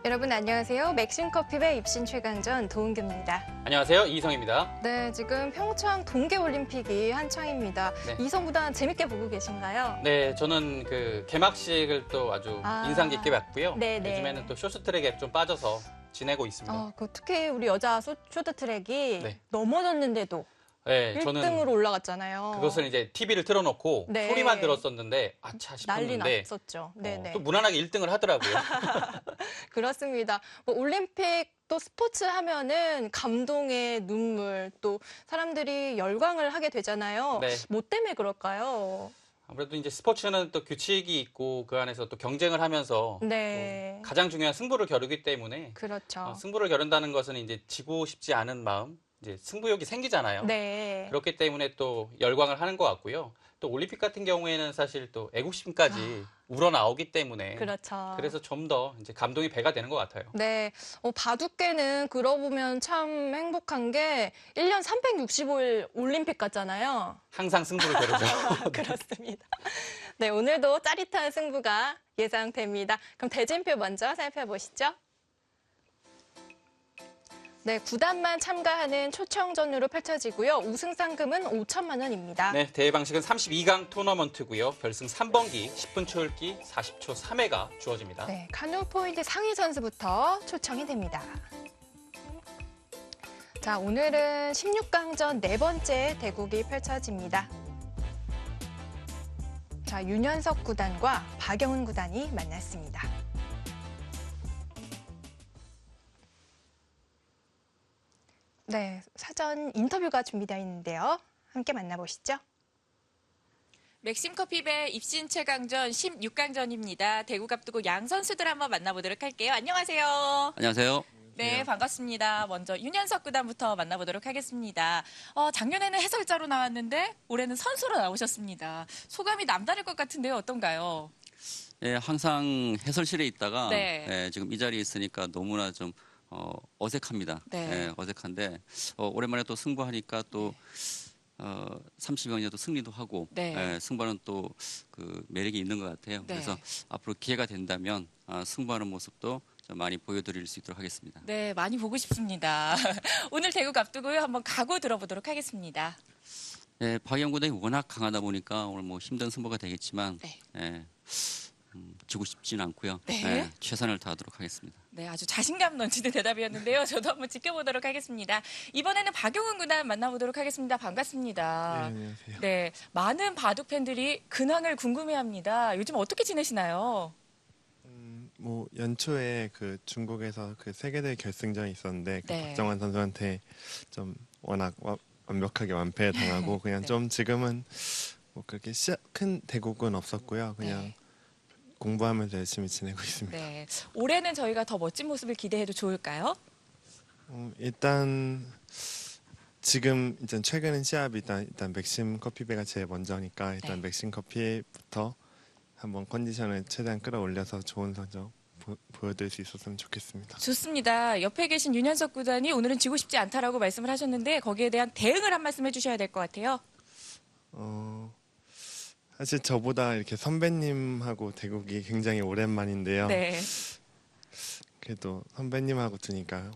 여러분 안녕하세요. 맥심커피배 입신 최강전 도은규입니다. 안녕하세요. 이희성입니다. 네, 지금 평창 동계올림픽이 한창입니다. 네. 이성구단 재밌게 보고 계신가요? 네, 저는 그 개막식을 또 아주 인상 깊게 봤고요. 네네. 요즘에는 또 쇼트트랙에 좀 빠져서 지내고 있습니다. 특히 우리 여자 쇼트트랙이 네. 넘어졌는데도 네, 1등으로 올라갔잖아요. 그것을 이제 TV를 틀어놓고 네. 소리만 들었었는데 아차 난리 싶었는데 났었죠. 네네. 또 무난하게 1등을 하더라고요. 그렇습니다. 뭐 올림픽 또 스포츠 하면은 감동의 눈물 또 사람들이 열광을 하게 되잖아요. 네. 뭐 때문에 그럴까요? 아무래도 이제 스포츠는 또 규칙이 있고 그 안에서 또 경쟁을 하면서 네. 또 가장 중요한 승부를 겨루기 때문에 그렇죠. 승부를 겨룬다는 것은 이제 지고 싶지 않은 마음, 이제 승부욕이 생기잖아요. 네. 그렇기 때문에 또 열광을 하는 것 같고요. 또 올림픽 같은 경우에는 사실 또 애국심까지 우러나오기 때문에 그렇죠. 그래서 좀 더 이제 감동이 배가 되는 것 같아요. 네. 바둑계는 그러고 보면 참 행복한 게 1년 365일 올림픽 같잖아요. 항상 승부를 겨루죠. 그렇습니다. 네, 오늘도 짜릿한 승부가 예상됩니다. 그럼 대진표 먼저 살펴보시죠. 네, 9단만 참가하는 초청전으로 펼쳐지고요. 우승 상금은 5천만 원입니다. 네, 대회 방식은 32강 토너먼트고요. 결승 3번기 10분 초읽기 40초 3회가 주어집니다. 네, 카누 포인트 상위 선수부터 초청이 됩니다. 자, 오늘은 16강전 네 번째 대국이 펼쳐집니다. 자, 윤현석 구단과 박영훈 구단이 만났습니다. 네, 사전 인터뷰가 준비되어 있는데요. 함께 만나보시죠. 맥심커피배 입신 최강전 16강전입니다. 대국 앞두고 양 선수들 한번 만나보도록 할게요. 안녕하세요. 안녕하세요. 네, 반갑습니다. 먼저 윤현석 구단부터 만나보도록 하겠습니다. 작년에는 해설자로 나왔는데 올해는 선수로 나오셨습니다. 소감이 남다를 것 같은데요. 어떤가요? 예, 항상 해설실에 있다가 네. 예, 지금 이 자리에 있으니까 너무나 좀 어색합니다. 네. 예, 어색한데 오랜만에 또 승부하니까 또 30명이라도 승리도 하고 네. 예, 승부하는 또 그 매력이 있는 것 같아요. 네. 그래서 앞으로 기회가 된다면 승부하는 모습도 좀 많이 보여드릴 수 있도록 하겠습니다. 네, 많이 보고 싶습니다. 오늘 대국 앞두고요. 한번 각오 들어보도록 하겠습니다. 예, 박영 구단이 워낙 강하다 보니까 오늘 뭐 힘든 승부가 되겠지만 네. 예, 지고 싶지는 않고요. 네. 예, 최선을 다하도록 하겠습니다. 네, 아주 자신감 넘치는 대답이었는데요. 저도 한번 지켜보도록 하겠습니다. 이번에는 박용훈 구단 만나보도록 하겠습니다. 반갑습니다. 네, 안녕하세요. 네, 많은 바둑 팬들이 근황을 궁금해합니다. 요즘 어떻게 지내시나요? 뭐 연초에 그 중국에서 그 세계대회 결승전이 있었는데 그 네. 박정환 선수한테 좀 워낙 완벽하게 완패당하고 그냥 네. 좀 지금은 뭐 그렇게 큰 대국은 없었고요. 그냥 네. 공부하면서 열심히 지내고 있습니다. 네, 올해는 저희가 더 멋진 모습을 기대해도 좋을까요? 일단 지금 이제 최근은 시합이 일단 맥심 커피배가 제일 먼저니까 일단 네. 맥심 커피부터 한번 컨디션을 최대한 끌어올려서 좋은 성적 보여드릴 수 있었으면 좋겠습니다. 좋습니다. 옆에 계신 윤현석 구단이 오늘은 지고 싶지 않다라고 말씀을 하셨는데 거기에 대한 대응을 한 말씀 해주셔야 될 것 같아요. 사실 저보다 이렇게 선배님하고 대국이 굉장히 오랜만인데요. 네. 그래도 선배님하고 두니까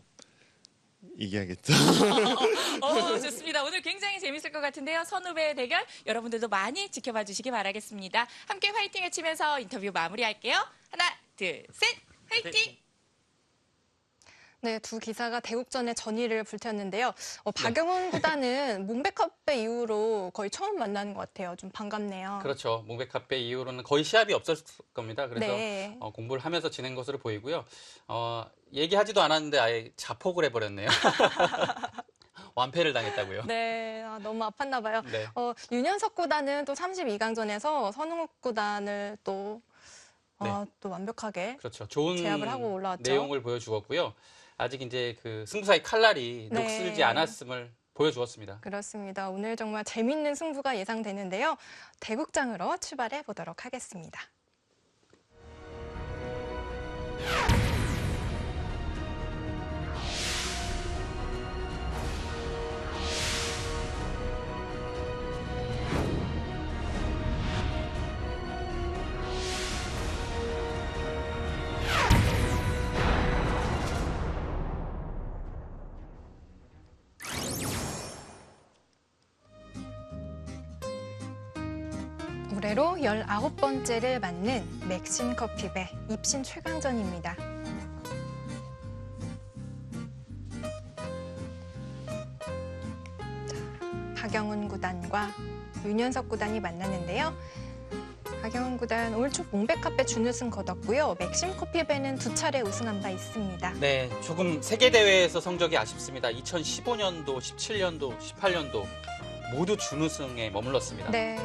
이겨야겠죠. 좋습니다. 오늘 굉장히 재밌을 것 같은데요. 선후배의 대결 여러분들도 많이 지켜봐 주시기 바라겠습니다. 함께 화이팅 외치면서 인터뷰 마무리할게요. 하나, 둘, 셋, 화이팅! 네, 두 기사가 대국전에 전의를 불태웠는데요. 박영훈 구단은 몽백컵배 이후로 거의 처음 만나는 것 같아요. 좀 반갑네요. 그렇죠. 몽백카페 이후로는 거의 시합이 없었을 겁니다. 그래서 네. 공부를 하면서 지낸 것으로 보이고요. 얘기하지도 않았는데 아예 자폭을 해버렸네요. 완패를 당했다고요. 네, 너무 아팠나 봐요. 네. 윤현석 구단은 또 32강전에서 선웅욱 구단을 또 완벽하게 그렇죠. 좋은 제압을 하고 올라왔죠. 내용을 보여주었고요. 아직 이제 그 승부사의 칼날이 네. 녹슬지 않았음을 보여주었습니다. 그렇습니다. 오늘 정말 재밌는 승부가 예상되는데요. 대국장으로 출발해 보도록 하겠습니다. 올해로 19번째를 맞는 맥심 커피배 입신 최강전입니다. 박영훈 구단과 윤현석 구단이 만났는데요. 박영훈 구단 올 초 몽백카페 준우승 거뒀고요. 맥심 커피배는 2차례 우승한 바 있습니다. 네, 조금 세계 대회에서 성적이 아쉽습니다. 2015년도, 17년도, 18년도 모두 준우승에 머물렀습니다. 네,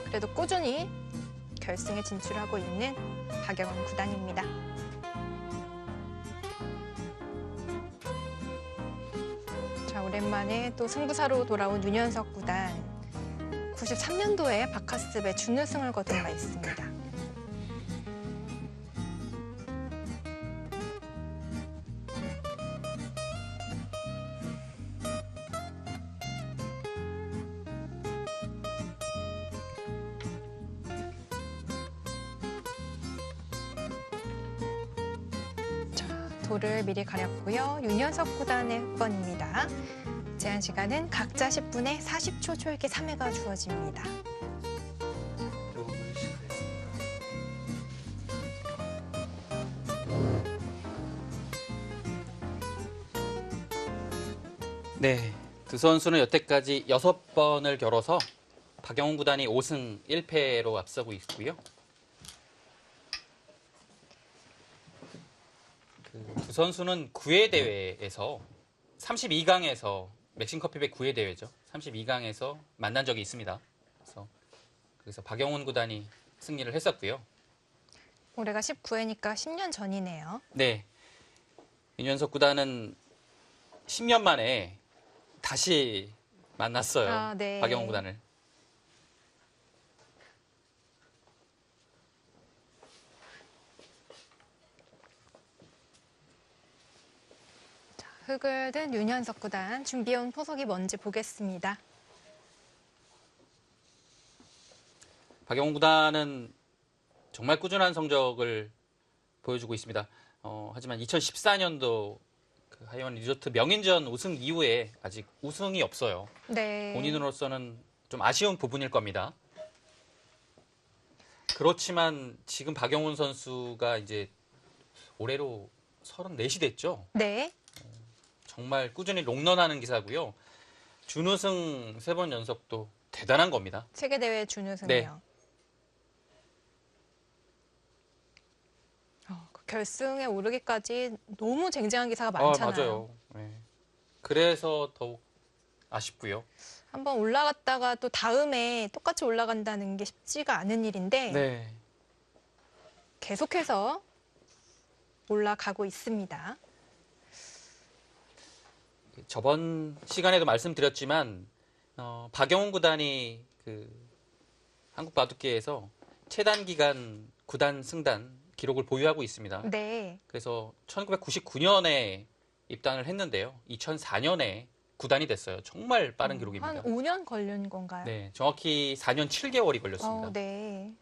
그래도 꾸준히 결승에 진출하고 있는 박영훈 구단입니다. 자, 오랜만에 또 승부사로 돌아온 윤현석 구단. 93년도에 바카스배 준우승을 거둔 바 있습니다. 자, 돌을 미리 가렸고요. 윤현석 구단의 흑번입니다. 제한 시간은 각자 10분에 40초 초읽기 3회가 주어집니다. 네, 두 선수는 여태까지 6번을 겨뤄서 박영훈 구단이 5승 1패로 앞서고 있고요. 두 선수는 9회 대회에서 32강에서 맥심 커피배 9회 대회죠. 32강에서 만난 적이 있습니다. 그래서 박영훈 구단이 승리를 했었고요. 올해가 19회니까 10년 전이네요. 네, 윤현석 구단은 10년 만에 다시 만났어요. 아, 네. 박영훈 구단을. 자, 흙을 든 윤현석 구단 준비해온 포석이 뭔지 보겠습니다. 박영훈 구단은 정말 꾸준한 성적을 보여주고 있습니다. 하지만 2014년도 그 하이원 리조트 명인전 우승 이후에 아직 우승이 없어요. 네. 본인으로서는 좀 아쉬운 부분일 겁니다. 그렇지만 지금 박영훈 선수가 이제 올해로 34이 됐죠. 네. 정말 꾸준히 롱런하는 기사고요. 준우승 3번 연속도 대단한 겁니다. 세계대회 준우승이요. 네. 그 결승에 오르기까지 너무 쟁쟁한 기사가 많잖아요. 맞아요. 네. 그래서 더욱 아쉽고요. 한번 올라갔다가 또 다음에 똑같이 올라간다는 게 쉽지가 않은 일인데 네. 계속해서 올라가고 있습니다. 저번 시간에도 말씀드렸지만 박영훈 구단이 그 한국 바둑계에서 최단 기간 9단 승단 기록을 보유하고 있습니다. 네. 그래서 1999년에 입단을 했는데요. 2004년에 9단이 됐어요. 정말 빠른 기록입니다. 한 5년 걸린 건가요? 네, 정확히 4년 7개월이 걸렸습니다. 네.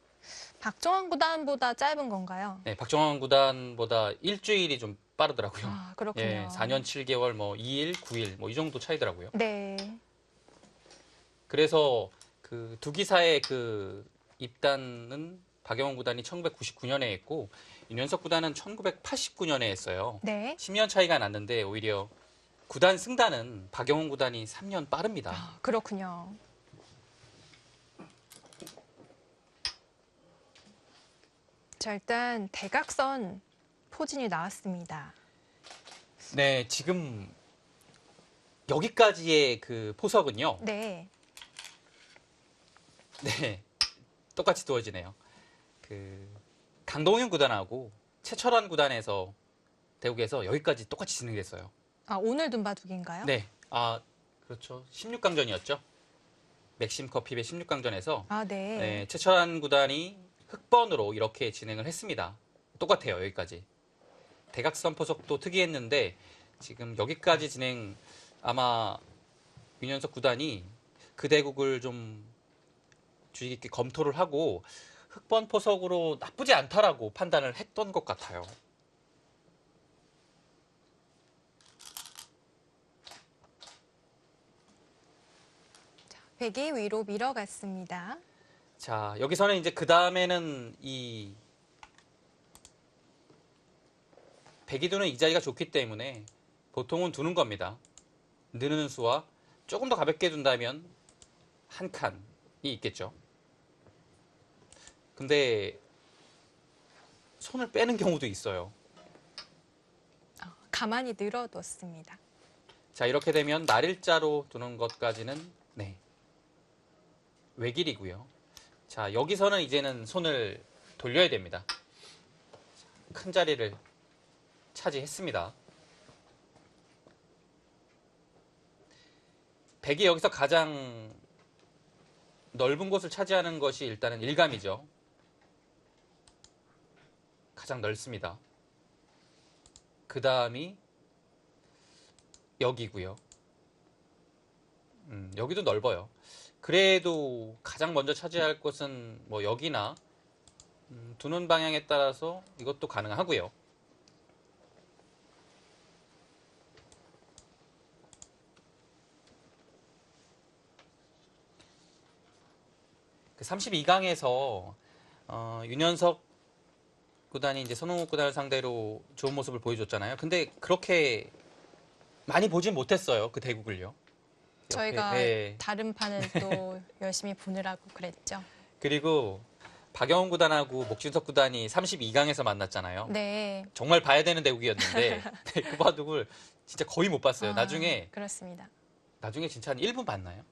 박정환 구단보다 짧은 건가요? 네, 박정환 구단보다 일주일이 좀 빠르더라고요. 아, 그렇군요. 예, 4년 7개월, 뭐 2일, 9일, 뭐 이 정도 차이더라고요. 네. 그래서 그 두 기사의 그 입단은 박영훈 구단이 1999년에 했고 윤현석 구단은 1989년에 했어요. 네. 10년 차이가 났는데 오히려 구단 승단은 박영훈 구단이 3년 빠릅니다. 아, 그렇군요. 자, 일단 대각선 포진이 나왔습니다. 네, 지금 여기까지의 그 포석은요. 네. 네, 똑같이 두어지네요. 그 강동윤 구단하고 최철환 구단에서 대국에서 여기까지 똑같이 진행됐어요. 아, 오늘 둔 바둑인가요? 네, 그렇죠. 16강전이었죠. 맥심 커피배 16강전에서 아, 네. 네, 최철환 구단이 흑번으로 이렇게 진행을 했습니다. 똑같아요, 여기까지. 대각선 포석도 특이했는데 지금 여기까지 진행 아마 윤현석 구단이 그 대국을 좀 주의 깊게 검토를 하고 흑번 포석으로 나쁘지 않다라고 판단을 했던 것 같아요. 백이 위로 밀어갔습니다. 자, 여기서는 이제 그 다음에는 이 백이 두는 이 자리가 좋기 때문에 보통은 두는 겁니다. 느는 수와 조금 더 가볍게 둔다면 한 칸이 있겠죠. 근데 손을 빼는 경우도 있어요. 가만히 늘어뒀습니다. 자, 이렇게 되면 날일자로 두는 것까지는 네, 외길이고요. 자, 여기서는 이제는 손을 돌려야 됩니다. 큰 자리를 차지했습니다. 백이 여기서 가장 넓은 곳을 차지하는 것이 일단은 일감이죠. 가장 넓습니다. 그 다음이 여기고요. 여기도 넓어요. 그래도 가장 먼저 차지할 곳은 뭐 여기나 두는 방향에 따라서 이것도 가능하고요. 그 32강에서 윤현석 구단이 이제 손흥국 구단을 상대로 좋은 모습을 보여줬잖아요. 근데 그렇게 많이 보진 못했어요. 그 대국을요. 저희가 네. 다른 판을 또 열심히 보느라고 그랬죠. 그리고 박영훈 구단하고 목진석 구단이 32강에서 만났잖아요. 네. 정말 봐야 되는 대국이었는데 네, 그 바둑을 진짜 거의 못 봤어요. 나중에 그렇습니다. 진짜 한 1분 봤나요?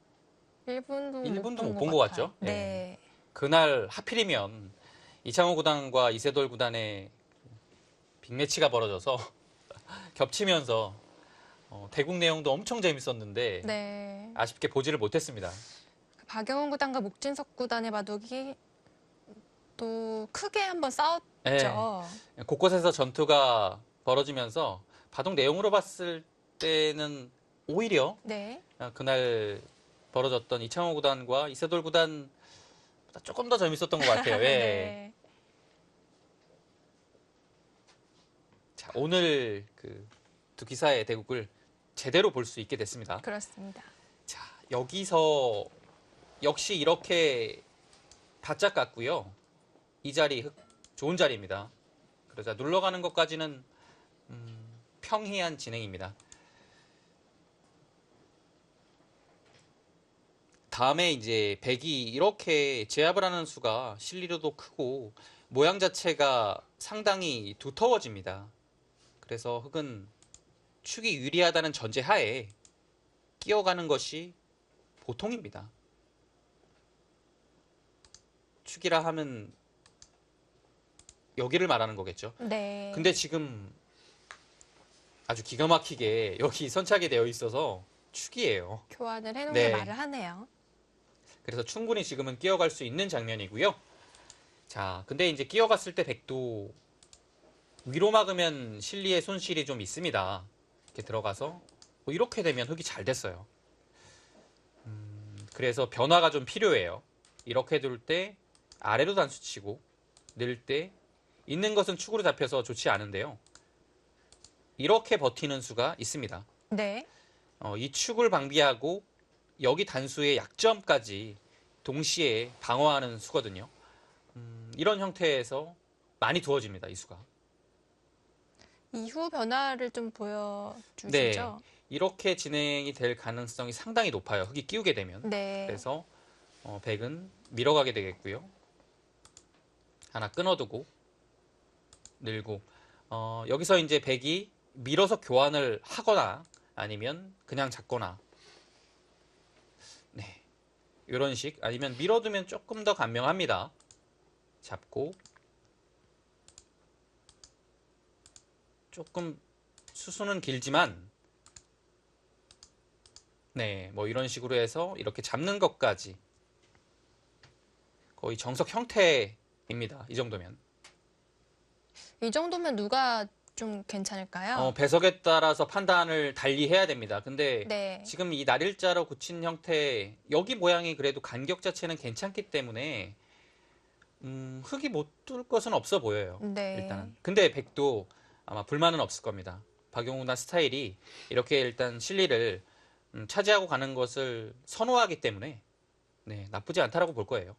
1분도 못 본 것 같죠? 네. 그날 하필이면 이창호 구단과 이세돌 구단의 빅매치가 벌어져서 겹치면서 대국 내용도 엄청 재밌었는데 네. 아쉽게 보지를 못했습니다. 박영훈 구단과 목진석 구단의 바둑이 또 크게 한번 싸웠죠. 네. 곳곳에서 전투가 벌어지면서 바둑 내용으로 봤을 때는 오히려 네. 그날 벌어졌던 이창호 구단과 이세돌 구단보다 조금 더 재밌었던 것 같아요. 예. 네. 자, 오늘 그 두 기사의 대국을 제대로 볼 수 있게 됐습니다. 그렇습니다. 자, 여기서 역시 이렇게 바짝 같고요. 이 자리 좋은 자리입니다. 그러자 눌러가는 것까지는 평이한 진행입니다. 다음에 이제 백이 이렇게 제압을 하는 수가 실리로도 크고 모양 자체가 상당히 두터워집니다. 그래서 흑은 축이 유리하다는 전제하에 끼어가는 것이 보통입니다. 축이라 하면 여기를 말하는 거겠죠. 네. 근데 지금 아주 기가 막히게 여기 선착이 되어 있어서 축이에요. 교환을 해놓은 네. 말을 하네요. 그래서 충분히 지금은 끼어갈 수 있는 장면이고요. 자, 근데 이제 끼어갔을 때 백도 위로 막으면 실리의 손실이 좀 있습니다. 이렇게 들어가서 뭐 이렇게 되면 흑이 잘 됐어요. 그래서 변화가 좀 필요해요. 이렇게 둘 때 아래로 단수치고 늘 때 있는 것은 축으로 잡혀서 좋지 않은데요. 이렇게 버티는 수가 있습니다. 네. 이 축을 방비하고 여기 단수의 약점까지 동시에 방어하는 수거든요. 이런 형태에서 많이 두어집니다. 이 수가. 이후 변화를 좀 보여주시죠. 네. 이렇게 진행이 될 가능성이 상당히 높아요. 흑이 끼우게 되면. 네. 그래서 백은 밀어가게 되겠고요. 하나 끊어두고 늘고 여기서 이제 백이 밀어서 교환을 하거나 아니면 그냥 잡거나 네, 이런 식 아니면 밀어두면 조금 더 간명합니다. 잡고 조금 수순은 길지만 네, 뭐 이런 식으로 해서 이렇게 잡는 것까지 거의 정석 형태입니다. 이 정도면. 이 정도면 누가 좀 괜찮을까요? 배석에 따라서 판단을 달리 해야 됩니다. 근데 네. 지금 이 날일자로 굳힌 형태 여기 모양이 그래도 간격 자체는 괜찮기 때문에 흑이 못 뚫을 것은 없어 보여요. 네. 일단은. 근데 백도 아마 불만은 없을 겁니다. 박용훈 스타일이 이렇게 일단 실리를 차지하고 가는 것을 선호하기 때문에 네, 나쁘지 않다라고 볼 거예요.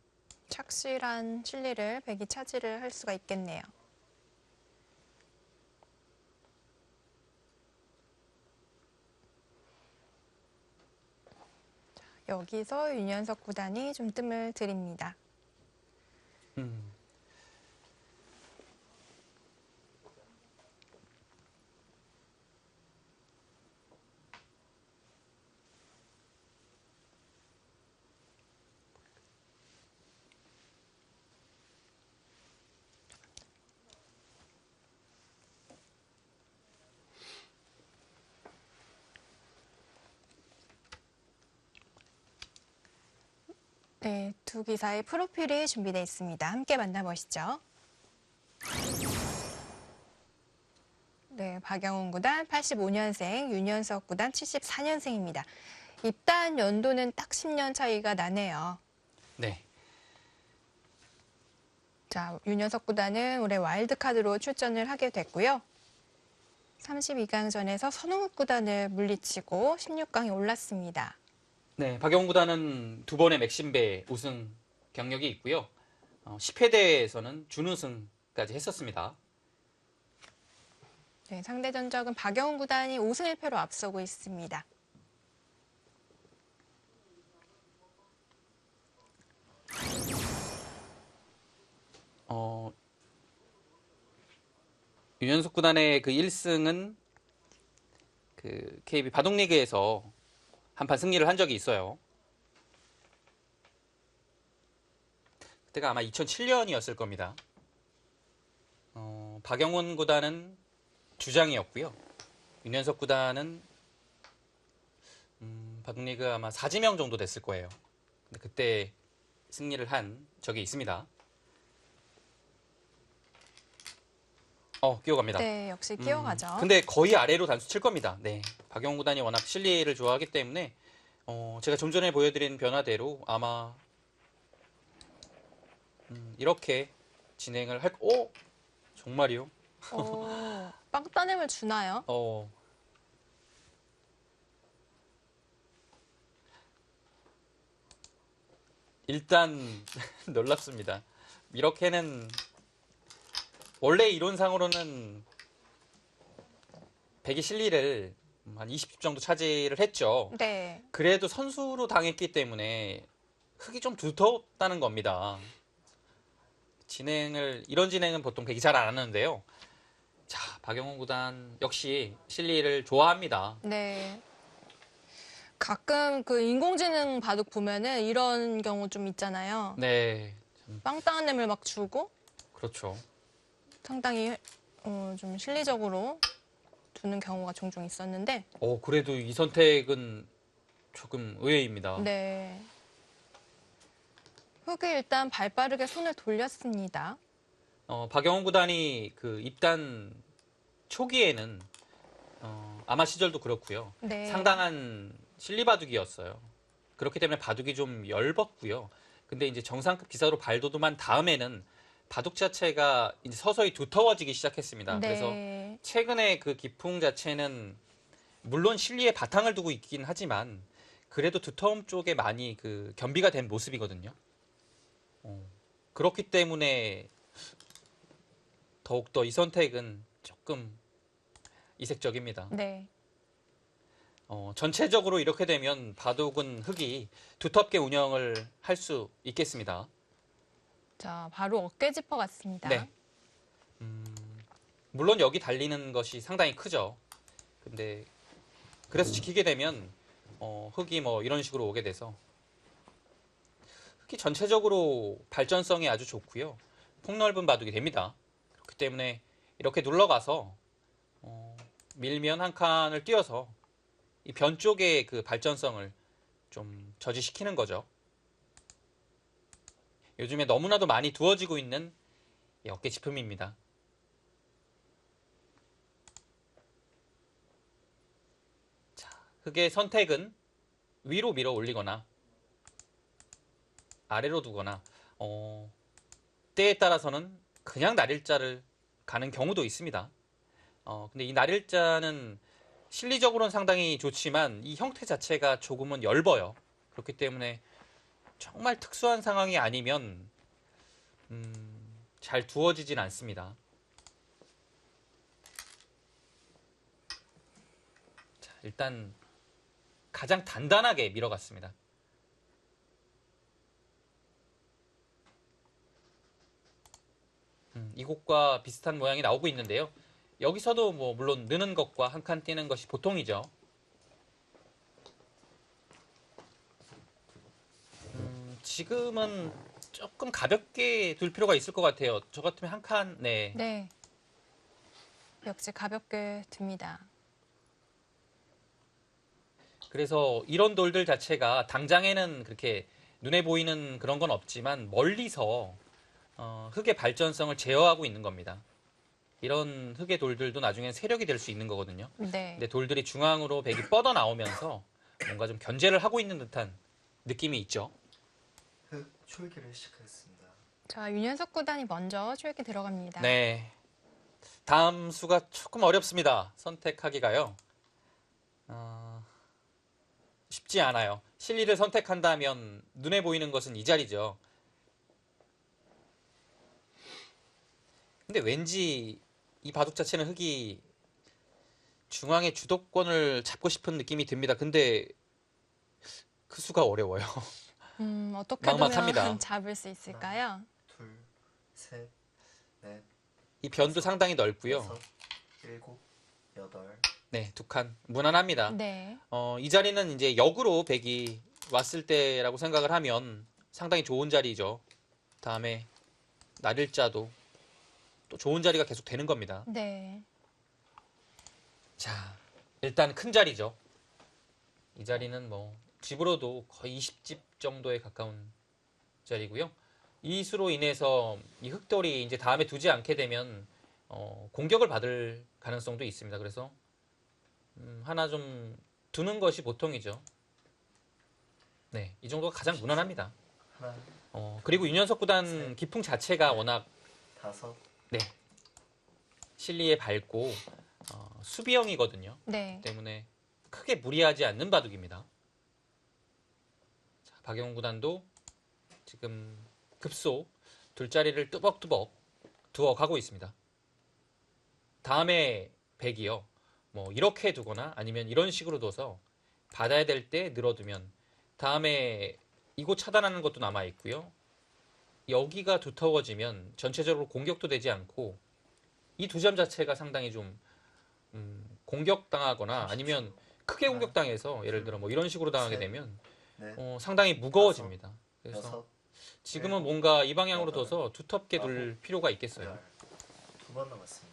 착실한 실리를 백이 차지를 할 수가 있겠네요. 자, 여기서 윤현석 구단이 좀 뜸을 들입니다. 음. 네, 두 기사의 프로필이 준비되어 있습니다. 함께 만나보시죠. 네, 박영훈 구단 85년생, 윤현석 구단 74년생입니다. 입단 연도는 딱 10년 차이가 나네요. 네. 자, 윤현석 구단은 올해 와일드카드로 출전을 하게 됐고요. 32강전에서 선홍욱 구단을 물리치고 16강에 올랐습니다. 네, 박영훈 구단은 두 번의 맥심배 우승 경력이 있고요. 10회대에서는 준우승까지 했었습니다. 네, 상대 전적은 박영훈 구단이 5승 1패로 앞서고 있습니다. 윤현석 구단의 그 1승은 그 KB 바둑리그에서 한판 승리를 한 적이 있어요. 그때가 아마 2007년이었을 겁니다. 박영훈 구단은 주장이었고요. 윤현석 구단은 바둑리그 아마 4지명 정도 됐을 거예요. 근데 그때 승리를 한 적이 있습니다. 끼어갑니다. 네, 역시 끼어가죠. 근데 거의 아래로 단수 칠 겁니다. 네, 박영훈 구단이 워낙 실리를 좋아하기 때문에 제가 좀 전에 보여드린 변화대로 아마 이렇게 진행을 할. 정말이요? 빵 따냄을 주나요? 일단 놀랍습니다. 이렇게는 원래 이론상으로는 백이 실리를 한 20집 정도 차지를 했죠. 네. 그래도 선수로 당했기 때문에 흙이 좀 두텁다는 겁니다. 이런 진행은 보통 백이 잘 안 하는데요. 자, 박영훈 구단 역시 실리를 좋아합니다. 네. 가끔 그 인공지능 바둑 보면은 이런 경우 좀 있잖아요. 네, 빵 따냄을 막 주고 그렇죠. 상당히 좀 실리적으로 두는 경우가 종종 있었는데. 그래도 이 선택은 조금 의외입니다. 네. 흙이 일단 발빠르게 손을 돌렸습니다. 박영훈 구단이 그 입단 초기에는 아마 시절도 그렇고요. 네. 상당한 실리 바둑이었어요. 그렇기 때문에 바둑이 좀 열벗고요. 근데 이제 정상급 기사로 발돋움한 다음에는 바둑 자체가 이제 서서히 두터워지기 시작했습니다. 네. 그래서 최근에 그 기풍 자체는 물론 실리에 바탕을 두고 있긴 하지만 그래도 두터움 쪽에 많이 그 겸비가 된 모습이거든요. 그렇기 때문에 더욱더 이 선택은 조금 이색적입니다. 네. 전체적으로 이렇게 되면 바둑은 흙이 두텁게 운영을 할 수 있겠습니다. 자, 바로 어깨 짚어 갔습니다. 네. 물론 여기 달리는 것이 상당히 크죠. 근데 그래서 지키게 되면 흙이 뭐 이런 식으로 오게 돼서 흙이 전체적으로 발전성이 아주 좋고요. 폭넓은 바둑이 됩니다. 그렇기 때문에 이렇게 눌러가서 밀면 한 칸을 띄어서 이 변 쪽의 그 발전성을 좀 저지시키는 거죠. 요즘에 너무나도 많이 두어지고 있는 이 어깨 짚음입니다. 자, 흙의 선택은 위로 밀어 올리거나 아래로 두거나 때에 따라서는 그냥 날일자를 가는 경우도 있습니다. 근데 이 날일자는 실리적으로는 상당히 좋지만 이 형태 자체가 조금은 엷어요. 그렇기 때문에 정말 특수한 상황이 아니면 잘 두어지진 않습니다. 자, 일단 가장 단단하게 밀어갔습니다. 이곳과 비슷한 모양이 나오고 있는데요. 여기서도 뭐 물론 느는 것과 한 칸 띄는 것이 보통이죠. 지금은 조금 가볍게 둘 필요가 있을 것 같아요. 저 같으면 한 칸, 네. 네. 역시 가볍게 듭니다. 그래서 이런 돌들 자체가 당장에는 그렇게 눈에 보이는 그런 건 없지만 멀리서 흙의 발전성을 제어하고 있는 겁니다. 이런 흙의 돌들도 나중엔 세력이 될 수 있는 거거든요. 네. 근데 돌들이 중앙으로 백이 뻗어 나오면서 뭔가 좀 견제를 하고 있는 듯한 느낌이 있죠. 흙 출기를 시작했습니다. 자, 윤현석 구단이 먼저 초읽기 들어갑니다. 네. 다음 수가 조금 어렵습니다. 선택하기가요. 쉽지 않아요. 실리를 선택한다면 눈에 보이는 것은 이 자리죠. 근데 왠지 이 바둑 자체는 흙이 중앙의 주도권을 잡고 싶은 느낌이 듭니다. 근데 그 수가 어려워요. 어떻게 막막합니다. 두면 잡을 수 있을까요? 둘, 셋, 넷, 이 변도 상당히 넓고요. 여섯, 일곱, 여덟. 네, 두 칸 무난합니다. 네. 이 자리는 이제 역으로 백이 왔을 때라고 생각을 하면 상당히 좋은 자리죠. 다음에 날일자도 또 좋은 자리가 계속 되는 겁니다. 네. 자, 일단 큰 자리죠. 이 자리는 뭐 집으로도 거의 20집 정도에 가까운 자리고요. 이 수로 인해서 이 흑돌이 이제 다음에 두지 않게 되면 공격을 받을 가능성도 있습니다. 그래서 하나 좀 두는 것이 보통이죠. 네, 이 정도가 가장 무난합니다. 하나, 그리고 윤현석 구단 기풍 자체가 워낙 다섯, 네, 실리에 밝고 수비형이거든요. 네. 때문에 크게 무리하지 않는 바둑입니다. 자, 박영훈 구단도 지금 급소 둘자리를 뚜벅뚜벅 두어 가고 있습니다. 다음에 백이요. 뭐 이렇게 두거나 아니면 이런 식으로 둬서 받아야 될 때 늘어두면 다음에 이곳 차단하는 것도 남아 있고요. 여기가 두터워지면 전체적으로 공격도 되지 않고 이 두 점 자체가 상당히 좀 공격당하거나 아니면 크게 공격당해서 예를 들어 뭐 이런 식으로 당하게 되면 넷, 상당히 무거워집니다. 그래서 여섯, 지금은 뭔가 이 방향으로 둬서 두텁게 둘 필요가 있겠어요. 열. 두 번 남았습니다.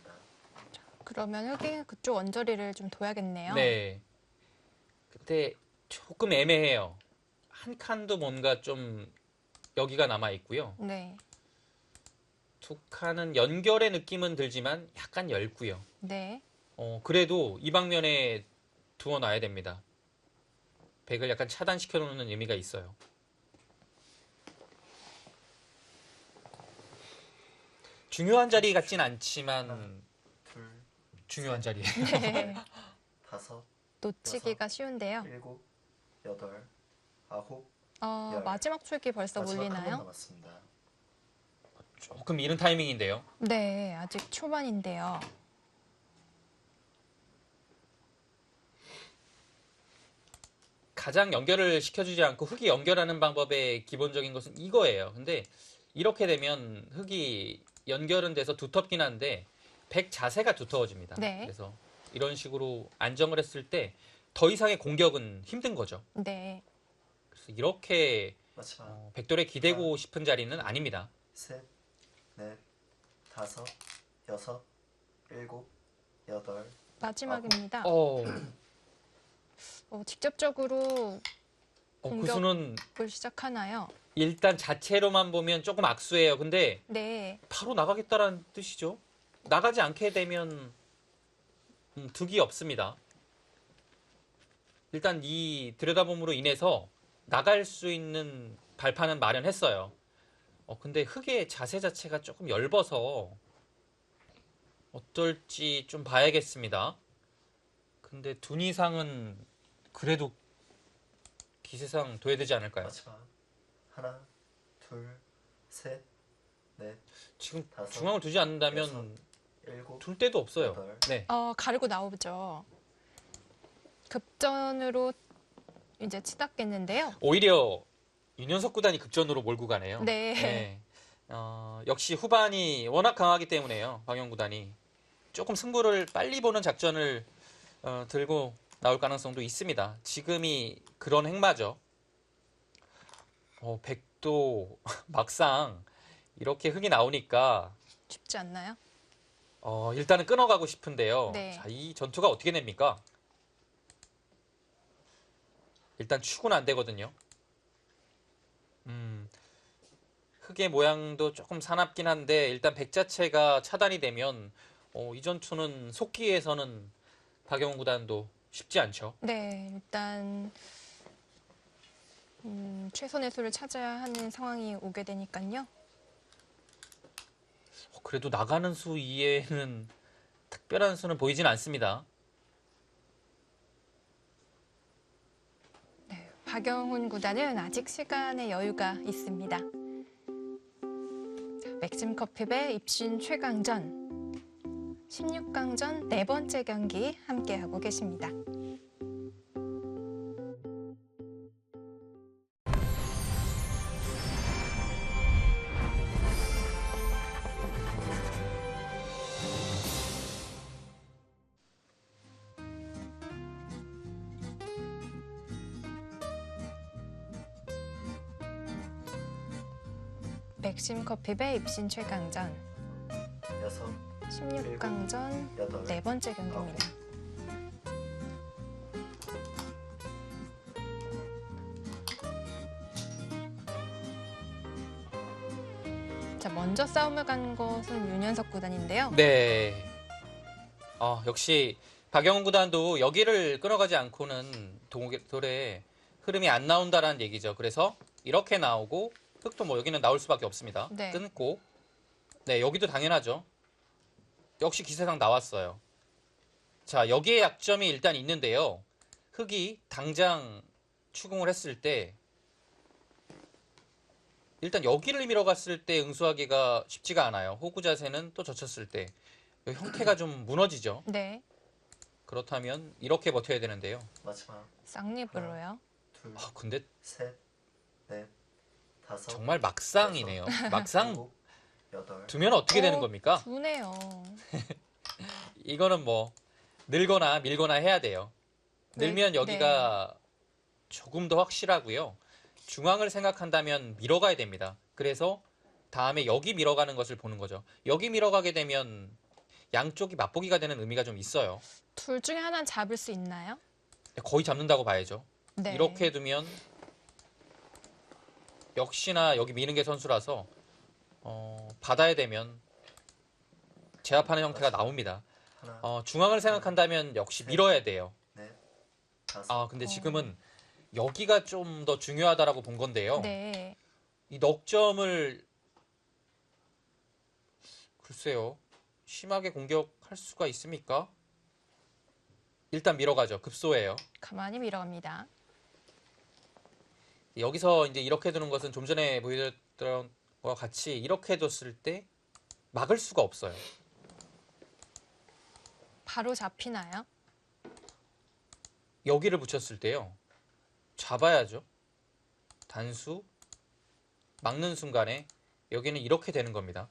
그러면 흑이 그쪽 언저리를 좀 둬야겠네요. 네. 근데 조금 애매해요. 한 칸도 뭔가 좀 여기가 남아 있고요. 네. 두 칸은 연결의 느낌은 들지만 약간 얇고요. 네. 그래도 이 방면에 두어 놔야 됩니다. 백을 약간 차단시켜 놓는 의미가 있어요. 중요한 자리 같진 않지만 둘, 중요한 자리. 네. 다섯, 놓치기가 쉬운데요. 일곱, 여덟, 아홉, 마지막 초읽기 벌써 마지막 한 번 몰리나요? 남았습니다. 조금 이른 타이밍인데요. 네, 아직 초반인데요. 가장 연결을 시켜주지 않고 흙이 연결하는 방법의 기본적인 것은 이거예요. 근데 이렇게 되면 흙이 연결은 돼서 두텁긴 한데 백 자세가 두터워집니다. 네. 그래서 이런 식으로 안정을 했을 때 더 이상의 공격은 힘든 거죠. 네. 그래서 이렇게 마지막 백돌에 기대고 싶은 자리는 아닙니다. 셋, 넷, 다섯, 여섯, 일곱, 여덟. 마지막입니다. 직접적으로 그 공격을 수는 시작하나요? 일단 자체로만 보면 조금 악수예요. 근데 네. 바로 나가겠다라는 뜻이죠. 나가지 않게 되면 득이 없습니다. 일단 이 들여다봄으로 인해서 나갈 수 있는 발판은 마련했어요. 근데 흙의 자세 자체가 조금 엷어서 어떨지 좀 봐야겠습니다. 근데 둔 이상은 그래도 기세상 둬야 되지 않을까요? 마지막 하나, 둘, 셋, 넷, 지금 다섯, 중앙을 두지 않는다면 여섯, 일곱, 둘 데도 없어요. 여덟, 네. 가르고 나오죠. 급전으로 이제 치닫겠는데요. 오히려 윤현석 구단이 급전으로 몰고 가네요. 네. 역시 후반이 워낙 강하기 때문에요. 박영 구단이 조금 승부를 빨리 보는 작전을 들고 나올 가능성도 있습니다. 지금이 그런 행마죠. 백도 막상 이렇게 흙이 나오니까 쉽지 않나요? 일단은 끊어가고 싶은데요. 네. 자, 이 전투가 어떻게 됩니까? 일단 축은 안 되거든요. 흙의 모양도 조금 사납긴 한데 일단 백 자체가 차단이 되면 이 전투는 속기에서는 박영훈 구단도 쉽지 않죠. 네, 일단 최선의 수를 찾아야 하는 상황이 오게 되니까요. 그래도 나가는 수 이외에는 특별한 수는 보이진 않습니다. 네, 박영훈 구단은 아직 시간의 여유가 있습니다. 자, 맥심 커피배 입신 최강전 16강전 네 번째 경기 함께하고 계십니다. 맥심 커피배 입신 최강전 여섯, 16강전 여덟, 네 번째 경기입니다. 자, 먼저 싸움을 간 것은 윤현석 구단인데요. 네. 역시 박영훈 구단도 여기를 끊어가지 않고는 돌의 흐름이 안 나온다라는 얘기죠. 그래서 이렇게 나오고 흙도 뭐 여기는 나올 수밖에 없습니다. 네. 끊고 네, 여기도 당연하죠. 역시 기세상 나왔어요. 자, 여기에 약점이 일단 있는데요. 흙이 당장 추궁을 했을 때 일단 여기를 밀어갔을 때 응수하기가 쉽지가 않아요. 호구 자세는 또 젖혔을 때 형태가 좀 무너지죠. 네, 그렇다면 이렇게 버텨야 되는데요. 마지막 쌍립으로요. 둘, 근데 셋, 넷, 다섯, 정말 막상이네요. 막상 일곱, 여덟, 두면 어떻게 되는 겁니까? 두네요. 이거는 뭐 늘거나 밀거나 해야 돼요. 늘면 네. 여기가 조금 더 확실하고요. 중앙을 생각한다면 밀어가야 됩니다. 그래서 다음에 여기 밀어가는 것을 보는 거죠. 여기 밀어가게 되면 양쪽이 맛보기가 되는 의미가 좀 있어요. 둘 중에 하나는 잡을 수 있나요? 거의 잡는다고 봐야죠. 네. 이렇게 두면 역시나 여기 미는 게 선수라서 받아야 되면 제압하는 형태가 나옵니다. 하나, 중앙을 생각한다면 역시 밀어야 돼요. 넷, 다섯, 근데 지금은 여기가 좀 더 중요하다라고 본 건데요. 네. 이 넉점을 글쎄요. 심하게 공격할 수가 있습니까? 일단 밀어가죠. 급소예요. 가만히 밀어갑니다. 여기서 이제 이렇게 두는 것은 좀 전에 보여드렸던 것과 같이 이렇게 뒀을 때 막을 수가 없어요. 바로 잡히나요? 여기를 붙였을 때요. 잡아야죠. 단수 막는 순간에 여기는 이렇게 되는 겁니다.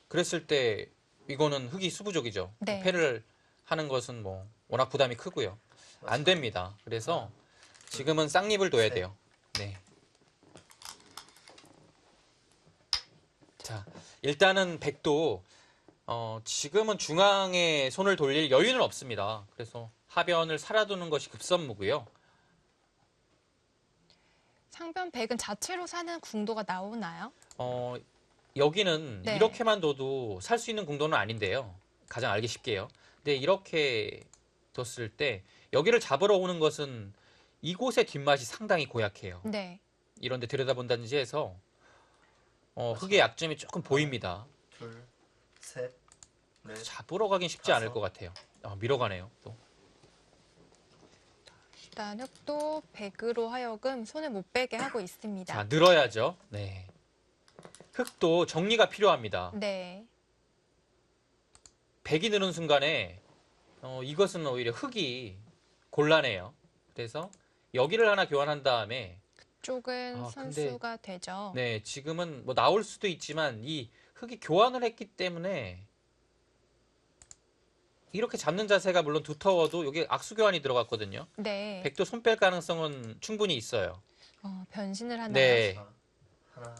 그랬을 때 이거는 흙이 수부족이죠. 네. 패를 하는 것은 뭐 워낙 부담이 크고요. 안 됩니다. 그래서 지금은 쌍립을 둬야 돼요. 네. 자, 일단은 백도 지금은 중앙에 손을 돌릴 여유는 없습니다. 그래서 하변을 살아두는 것이 급선무고요. 상변 백은 자체로 사는 궁도가 나오나요? 여기는 네. 이렇게만 둬도 살 수 있는 궁도는 아닌데요. 가장 알기 쉽게요. 근데 이렇게 뒀을 때 여기를 잡으러 오는 것은 이곳의 뒷맛이 상당히 고약해요. 네. 이런 데 들여다본다든지 해서 흙의 약점이 조금 보입니다. 둘, 셋, 넷, 잡으러 가긴 쉽지 않을 것 같아요. 밀어가네요. 또. 일단 흙도 백으로 하여금 손을 못 빼게 하고 있습니다. 자, 늘어야죠. 네. 흙도 정리가 필요합니다. 네. 백이 느는 순간에 이것은 오히려 흙이 곤란해요. 그래서 여기를 하나 교환한 다음에 쪽은 아, 근데- 선수가 되죠. 네, 지금은 뭐 나올 수도 있지만 이 흙이 교환을 했기 때문에 이렇게 잡는 자세가 물론 두터워도 여기 악수 교환이 들어갔거든요. 네. 백도 손 뺄 가능성은 충분히 있어요. 변신을 하나요? 네. 자, 하나,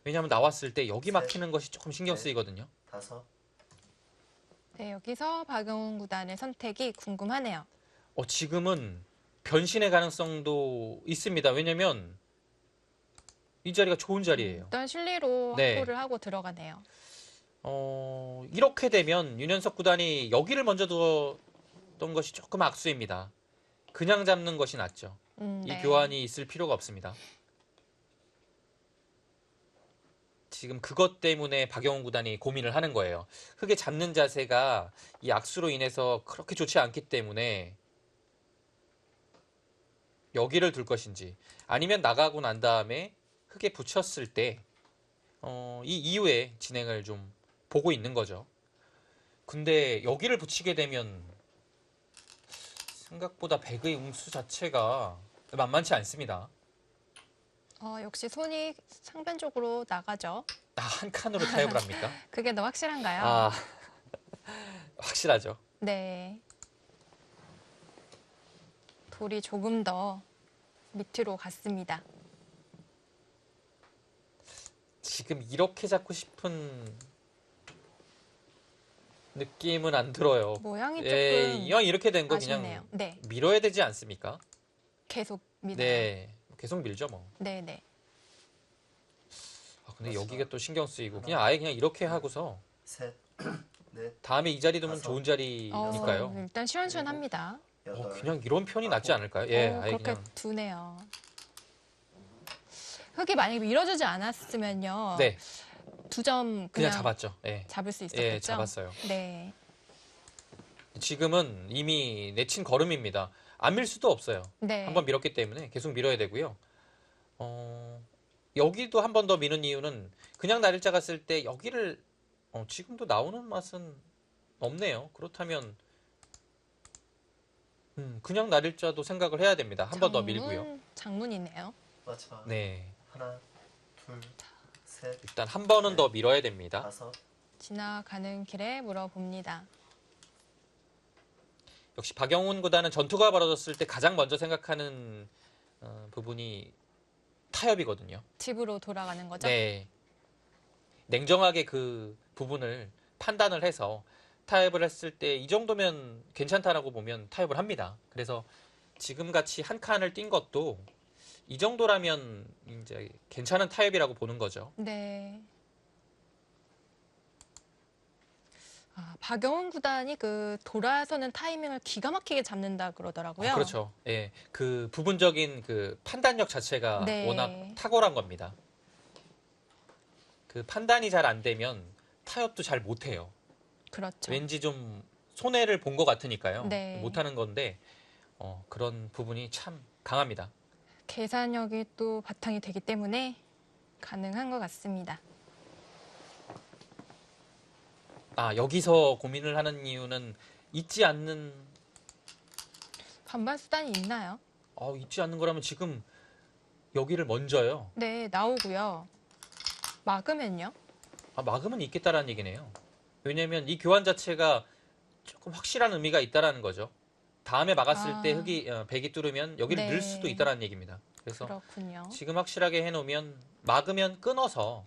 왜냐하면 나왔을 때 여기 셋, 막히는 것이 조금 신경 넷. 쓰이거든요. 다섯, 네, 여기서 박영훈 구단의 선택이 궁금하네요. 지금은 변신의 가능성도 있습니다. 왜냐면 이 자리가 좋은 자리예요. 일단 실리로 네. 확보를 하고 들어가네요. 이렇게 되면 윤현석 구단이 여기를 먼저 두었던 것이 조금 악수입니다. 그냥 잡는 것이 낫죠. 이 네. 교환이 있을 필요가 없습니다. 지금 그것 때문에 박영훈 구단이 고민을 하는 거예요. 흙에 잡는 자세가 이 악수로 인해서 그렇게 좋지 않기 때문에 여기를 둘 것인지 아니면 나가고 난 다음에 흙에 붙였을 때 이 이후에 진행을 좀 보고 있는 거죠. 근데 여기를 붙이게 되면 생각보다 백의 응수 자체가 만만치 않습니다. 역시 손이 상변쪽으로 나가죠. 한 칸으로 타협을 합니까? 그게 더 확실한가요? 아, 확실하죠. 네. 돌이 조금 더 밑으로 갔습니다. 지금 이렇게 잡고 싶은 느낌은 안 들어요. 모양이 예, 조금 이왕 이렇게 된 거 아쉽네요. 그냥 네, 밀어야 되지 않습니까? 계속 밀어요. 네, 계속 밀죠 뭐. 네, 네. 근데 여기가 또 신경 쓰이고 그냥 아예 그냥 이렇게 하고서 셋, 넷, 다음에 이 자리 두면 다섯. 좋은 자리니까요. 일단 시원시원합니다. 여덟, 그냥 이런 편이 낫지 않을까요? 예, 아예 그렇게 그냥. 두네요. 흙이 만약에 밀어주지 않았으면요. 네, 2점 그냥 그냥 잡았죠. 예, 잡을 수 있었겠죠. 예, 잡았어요. 네. 지금은 이미 내친 걸음입니다. 안 밀 수도 없어요. 네. 한번 밀었기 때문에 계속 밀어야 되고요. 여기도 한 번 더 미는 이유는 그냥 날일자 갔을 때 여기를 지금도 나오는 맛은 없네요. 그렇다면 그냥 날일자도 생각을 해야 됩니다. 한 번 더 밀고요. 장문이네요. 마지막. 네, 하나, 둘, 셋, 일단 한 번은 더 밀어야 됩니다. 다섯, 지나가는 길에 물어봅니다. 역시 박영훈 구단은 전투가 벌어졌을 때 가장 먼저 생각하는 부분이 타협이거든요. 집으로 돌아가는 거죠? 네. 냉정하게 그 부분을 판단을 해서 타협을 했을 때 이 정도면 괜찮다라고 보면 타협을 합니다. 그래서 지금 같이 한 칸을 뛴 것도 이 정도라면 이제 괜찮은 타협이라고 보는 거죠. 네. 박영훈 구단이 그 돌아서는 타이밍을 기가 막히게 잡는다 그러더라고요. 그렇죠. 예. 그 부분적인 그 판단력 자체가 네. 워낙 탁월한 겁니다. 그 판단이 잘 안 되면 타협도 잘 못해요. 그렇죠. 왠지 좀 손해를 본 것 같으니까요. 네. 못하는 건데 그런 부분이 참 강합니다. 계산력이 또 바탕이 되기 때문에 가능한 것 같습니다. 여기서 고민을 하는 이유는 잊지 않는 반반 수단이 있나요? 잊지 않는 거라면 지금 여기를 먼저요. 네, 나오고요. 막으면요? 막으면 있겠다라는 얘기네요. 왜냐하면 이 교환 자체가 조금 확실한 의미가 있다라는 거죠. 다음에 막았을 때 흙이 백이 뚫으면 여기를 네. 넣을 수도 있다라는 얘기입니다. 그래서 그렇군요. 지금 확실하게 해놓으면 막으면 끊어서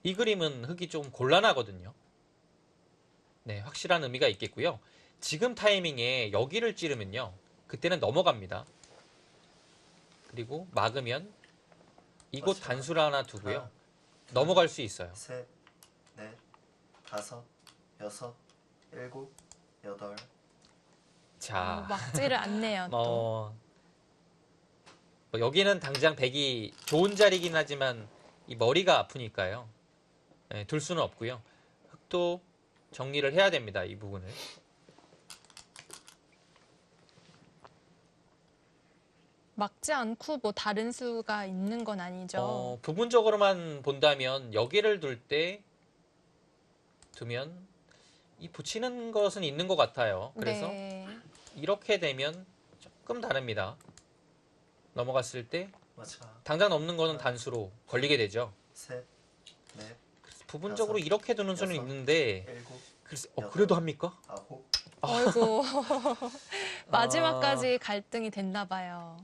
이 그림은 흙이 좀 곤란하거든요. 네, 확실한 의미가 있겠고요. 지금 타이밍에 여기를 찌르면요. 그때는 넘어갑니다. 그리고 막으면 이곳 맞습니다. 단수를 하나 두고요. 하나, 넘어갈 수 있어요. 셋, 넷, 다섯, 여섯, 일곱, 여덟. 자, 막지를 않네요. 또. 여기는 당장 백이 좋은 자리긴 하지만 이 머리가 아프니까요. 네, 둘 수는 없고요. 흙도 정리를 해야 됩니다. 이 부분을. 막지 않고 뭐 다른 수가 있는 건 아니죠. 부분적으로만 본다면 여기를 두면 이 붙이는 것은 있는 것 같아요. 그래서 네. 이렇게 되면 조금 다릅니다. 넘어갔을 때 마지막 당장 넘는 거는 단수로 걸리게 되죠. 셋, 넷, 그래서 부분적으로 다섯, 이렇게 두는 수는 여섯, 있는데 일곱, 그래도 합니까? 아홉, 어이구. 마지막까지 갈등이 됐나 봐요.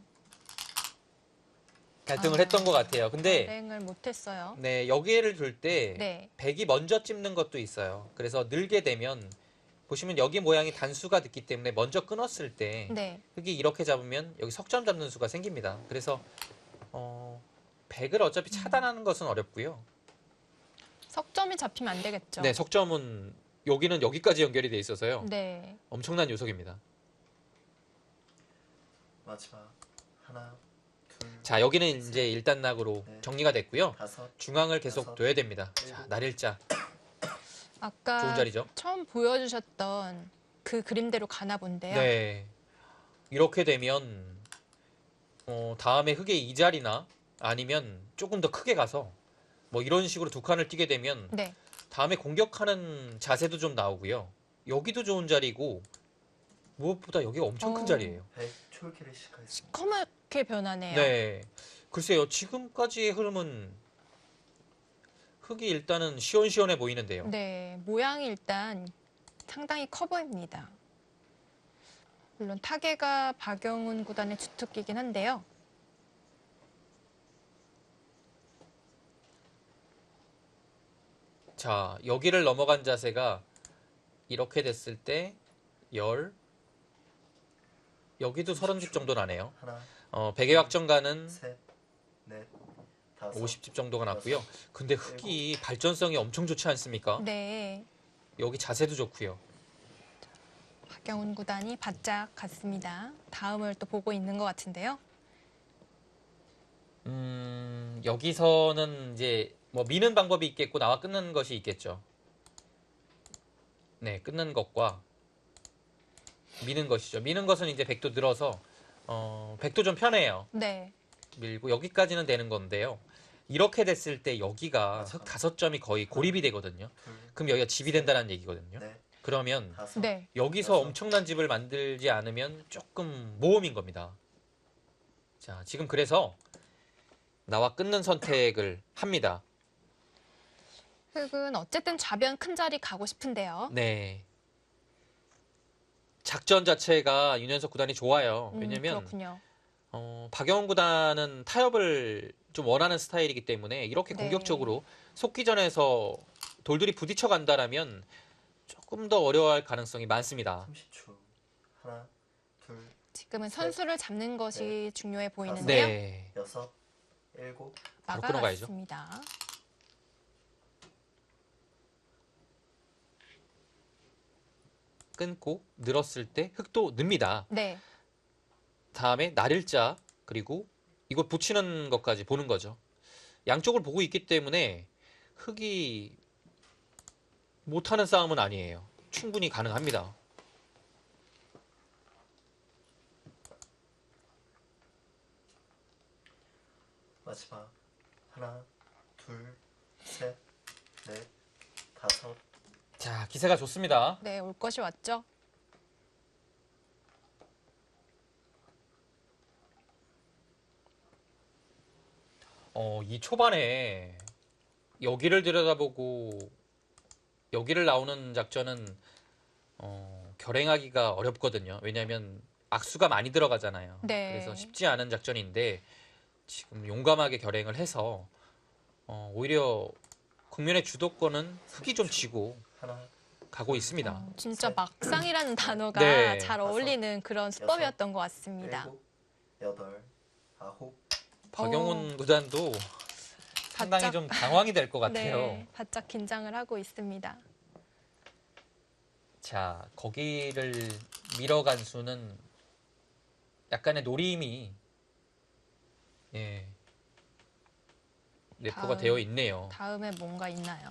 갈등을 했던 것 같아요. 근데 발행을 못했어요. 네, 여기를 둘 때 네. 백이 먼저 찝는 것도 있어요. 그래서 늘게 되면 보시면 여기 모양이 단수가 됐기 때문에 먼저 끊었을 때 네. 흙이 이렇게 잡으면 여기 석점 잡는 수가 생깁니다. 그래서 백을 어차피 차단하는 것은 어렵고요. 석점이 잡히면 안 되겠죠. 네, 석점은 여기는 여기까지 연결이 돼 있어서요. 네. 엄청난 요석입니다. 마지막 하나, 둘, 자, 여기는 이제 1단락으로 네. 정리가 됐고요. 다섯, 중앙을 계속 여섯, 둬야 됩니다. 자, 일곱. 날일자 아까 좋은 자리죠. 처음 보여주셨던 그 그림대로 가나 본데요. 네. 이렇게 되면 다음에 흙의 이 자리나 아니면 조금 더 크게 가서 뭐 이런 식으로 두 칸을 띄게 되면 네. 다음에 공격하는 자세도 좀 나오고요. 여기도 좋은 자리고 무엇보다 여기가 엄청 큰 자리예요. 백, 초읽기를 시작하겠습니다. 시커멓게 변하네요. 네. 글쎄요. 지금까지의 흐름은 흙이 일단은 시원시원해 보이는데요. 네, 모양이 일단 상당히 커 보입니다. 물론 타계가 박영훈 구단의 주특기긴 한데요. 자, 여기를 넘어간 자세가 이렇게 됐을 때 여기도 30집 정도 나네요. 하나, 백의 확정가는 셋, 넷, 다섯, 50집 정도가 났고요. 근데 흙이 발전성이 엄청 좋지 않습니까? 네, 여기 자세도 좋고요. 박영훈 구단이 바짝 갔습니다. 다음을 또 보고 있는 것 같은데요. 여기서는 이제 뭐 미는 방법이 있겠고 나와 끊는 것이 있겠죠. 네, 끊는 것과 미는 것이죠. 미는 것은 이제 백도 늘어서 백도 좀 편해요. 네, 밀고 여기까지는 되는 건데요. 이렇게 됐을 때 여기가 석 5점이 거의 고립이 되거든요. 둘, 그럼 여기가 집이 된다는 얘기거든요. 넷, 그러면 다섯, 네, 여기서 여섯. 엄청난 집을 만들지 않으면 조금 모험인 겁니다. 자, 지금 그래서 나와 끊는 선택을 합니다. 흙은 어쨌든 좌변 큰 자리 가고 싶은데요. 네. 작전 자체가 윤현석 구단이 좋아요. 왜냐면 그렇군요. 박영훈 구단은 타협을 좀 원하는 스타일이기 때문에 이렇게 네. 공격적으로 속기전에서 돌들이 부딪혀 간다라면 조금 더 어려워할 가능성이 많습니다. 30초. 하나, 둘, 지금은 셋, 선수를 잡는 것이 중요해 보이는데요. 네. 여섯, 일곱, 바로 끊어가야죠. 막아갔습니다. 끊고 늘었을 때 흙도 늡니다. 네, 다음에 날일자 그리고 이거 붙이는 것까지 보는 거죠. 양쪽을 보고 있기 때문에 흙이 못하는 싸움은 아니에요. 충분히 가능합니다. 마지막 하나, 둘, 셋, 넷, 다섯, 자, 기세가 좋습니다. 네, 올 것이 왔죠. 이 초반에 여기를 들여다보고 여기를 나오는 작전은 결행하기가 어렵거든요. 왜냐하면 악수가 많이 들어가잖아요. 네. 그래서 쉽지 않은 작전인데 지금 용감하게 결행을 해서 오히려 국면의 주도권은 흙이 좀 쥐고 하나, 가고 있습니다. 진짜 셋, 막상이라는 단어가 네. 잘 어울리는 그런 수법이었던 것 같습니다. 일곱, 여덟, 아홉, 박영훈 구단도 상당히 바짝- 좀 당황이 될 것 같아요. 네, 바짝 긴장을 하고 있습니다. 자, 거기를 밀어간 수는 약간의 노림이 내포가 다음. 되어 있네요. 다음에 뭔가 있나요?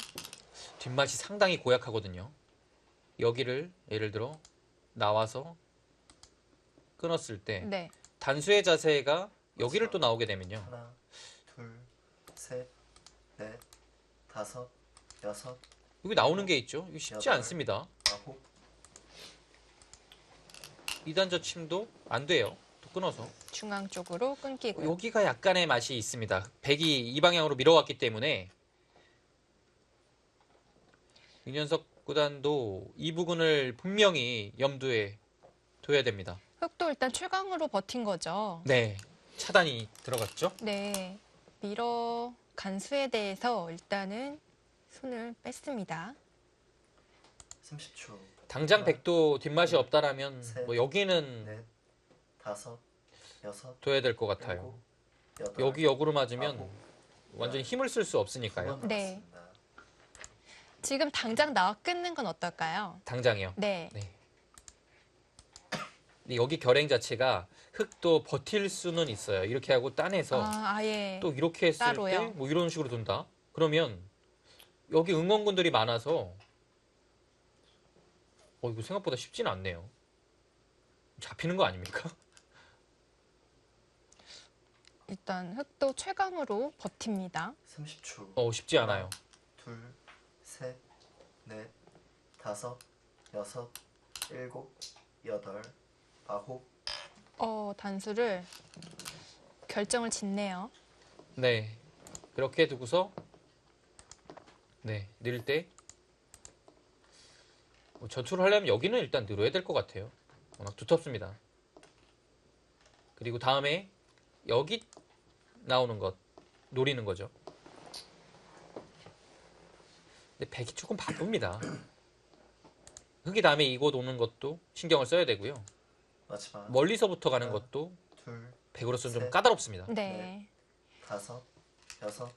뒷맛이 상당히 고약하거든요. 여기를 예를 들어 나와서 끊었을 때 네, 단수의 자세가 여기를 또 나오게 되면요. 하나, 둘, 셋, 넷, 다섯, 여섯, 여기 나오는 게 있죠. 이거 쉽지 여덟. 않습니다. 아홉, 2단 저침도 안 돼요. 또 끊어서. 중앙 쪽으로 끊기고요. 여기가 약간의 맛이 있습니다. 백이 이 방향으로 밀어왔기 때문에 윤현석 구단도 이 부분을 분명히 염두에 둬야 됩니다. 흑도 일단 최강으로 버틴 거죠. 네, 차단이 들어갔죠. 네, 밀어 간 수에 대해서 일단은 손을 뺐습니다. 30초. 당장 백도 뒷맛이 없다라면 셋. 뭐 여기는 넷, 다섯, 여섯, 둬야 될 것 같아요. 일곱, 여덟, 여기 역으로 맞으면 아홉, 완전히 힘을 쓸 수 없으니까요. 두 번 네. 남았습니다. 지금 당장 나와 끊는 건 어떨까요? 당장이요. 네, 네. 근데 여기 결행 자체가 흑도 버틸 수는 있어요. 이렇게 하고 따내서 아예 또 이렇게 했을 따로요? 때 뭐 이런 식으로 둔다. 그러면 여기 응원군들이 많아서 이거 생각보다 쉽지는 않네요. 잡히는 거 아닙니까? 일단 흑도 최강으로 버팁니다. 30초. 쉽지 않아요. 둘, 셋, 넷, 다섯, 여섯, 일곱, 여덟, 아홉, 단수를 결정을 짓네요. 네. 그렇게 두고서 네, 늘 때 전투를 하려면 여기는 일단 늘어야 될 것 같아요. 워낙 두텁습니다. 그리고 다음에 여기 나오는 것 노리는 거죠. 근데 백이 조금 바쁩니다. 흑이 다음에 이곳 오는 것도 신경을 써야 되고요. 마지막. 멀리서부터 가는 것도 둘, 백으로서는 좀 셋. 까다롭습니다. 네, 다섯, 여섯,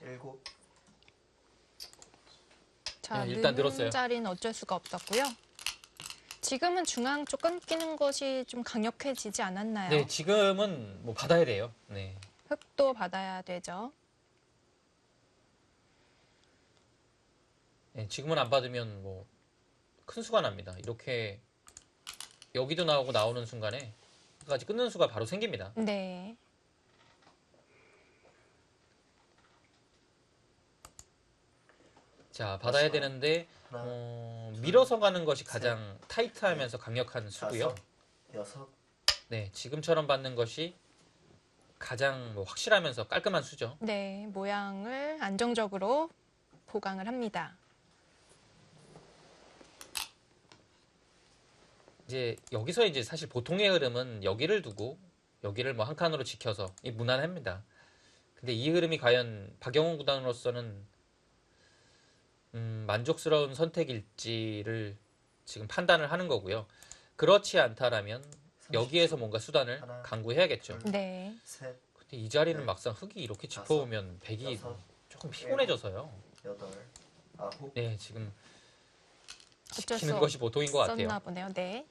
일곱, 자, 네, 일단 느는 늘었어요. 자리는 어쩔 수가 없었고요. 지금은 중앙 쪽 끊기는 것이 좀 강력해지지 않았나요? 네, 지금은 뭐 받아야 돼요. 네. 흑도 받아야 되죠. 네, 지금은 안 받으면 뭐 큰 수가 납니다. 이렇게 여기도 나오고 나오는 순간에 까지 끊는 수가 바로 생깁니다. 네, 자, 받아야 다시 되는데 하나, 밀어서 가는 것이 가장 타이트하면서 강력한 수고요. 다섯, 여섯, 네, 지금처럼 받는 것이 가장 뭐 확실하면서 깔끔한 수죠. 네, 모양을 안정적으로 보강을 합니다. 이제 여기서 이제 사실 보통의 흐름은 여기를 두고 여기를 뭐 한 칸으로 지켜서 이 무난합니다. 근데 이 흐름이 과연 박영훈 구단으로서는 만족스러운 선택일지를 지금 판단을 하는 거고요. 그렇지 않다라면 여기에서 뭔가 수단을 하나, 강구해야겠죠. 네, 셋, 근데 이 자리는 네. 막상 흑이 이렇게 짚어오면 백이 여섯, 조금 피곤해져서요. 여덟, 아홉, 네, 지금 어쩔 지키는 수 것이 보통인 것 없었나 같아요. 보네요. 네,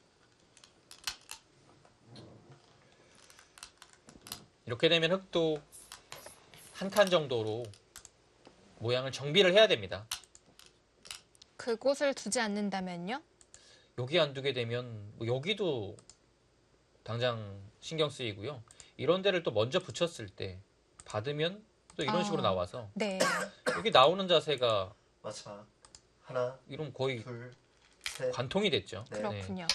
이렇게 되면 흑도 한 칸 정도로 모양을 정비를 해야 됩니다. 그곳을 두지 않는다면요? 여기 안 두게 되면 뭐 여기도 당장 신경 쓰이고요. 이런 데를 또 먼저 붙였을 때 받으면 또 이런 식으로 나와서 네, 여기 나오는 자세가 마지막. 하나, 이런 거의 둘, 셋, 관통이 됐죠. 네. 그렇군요.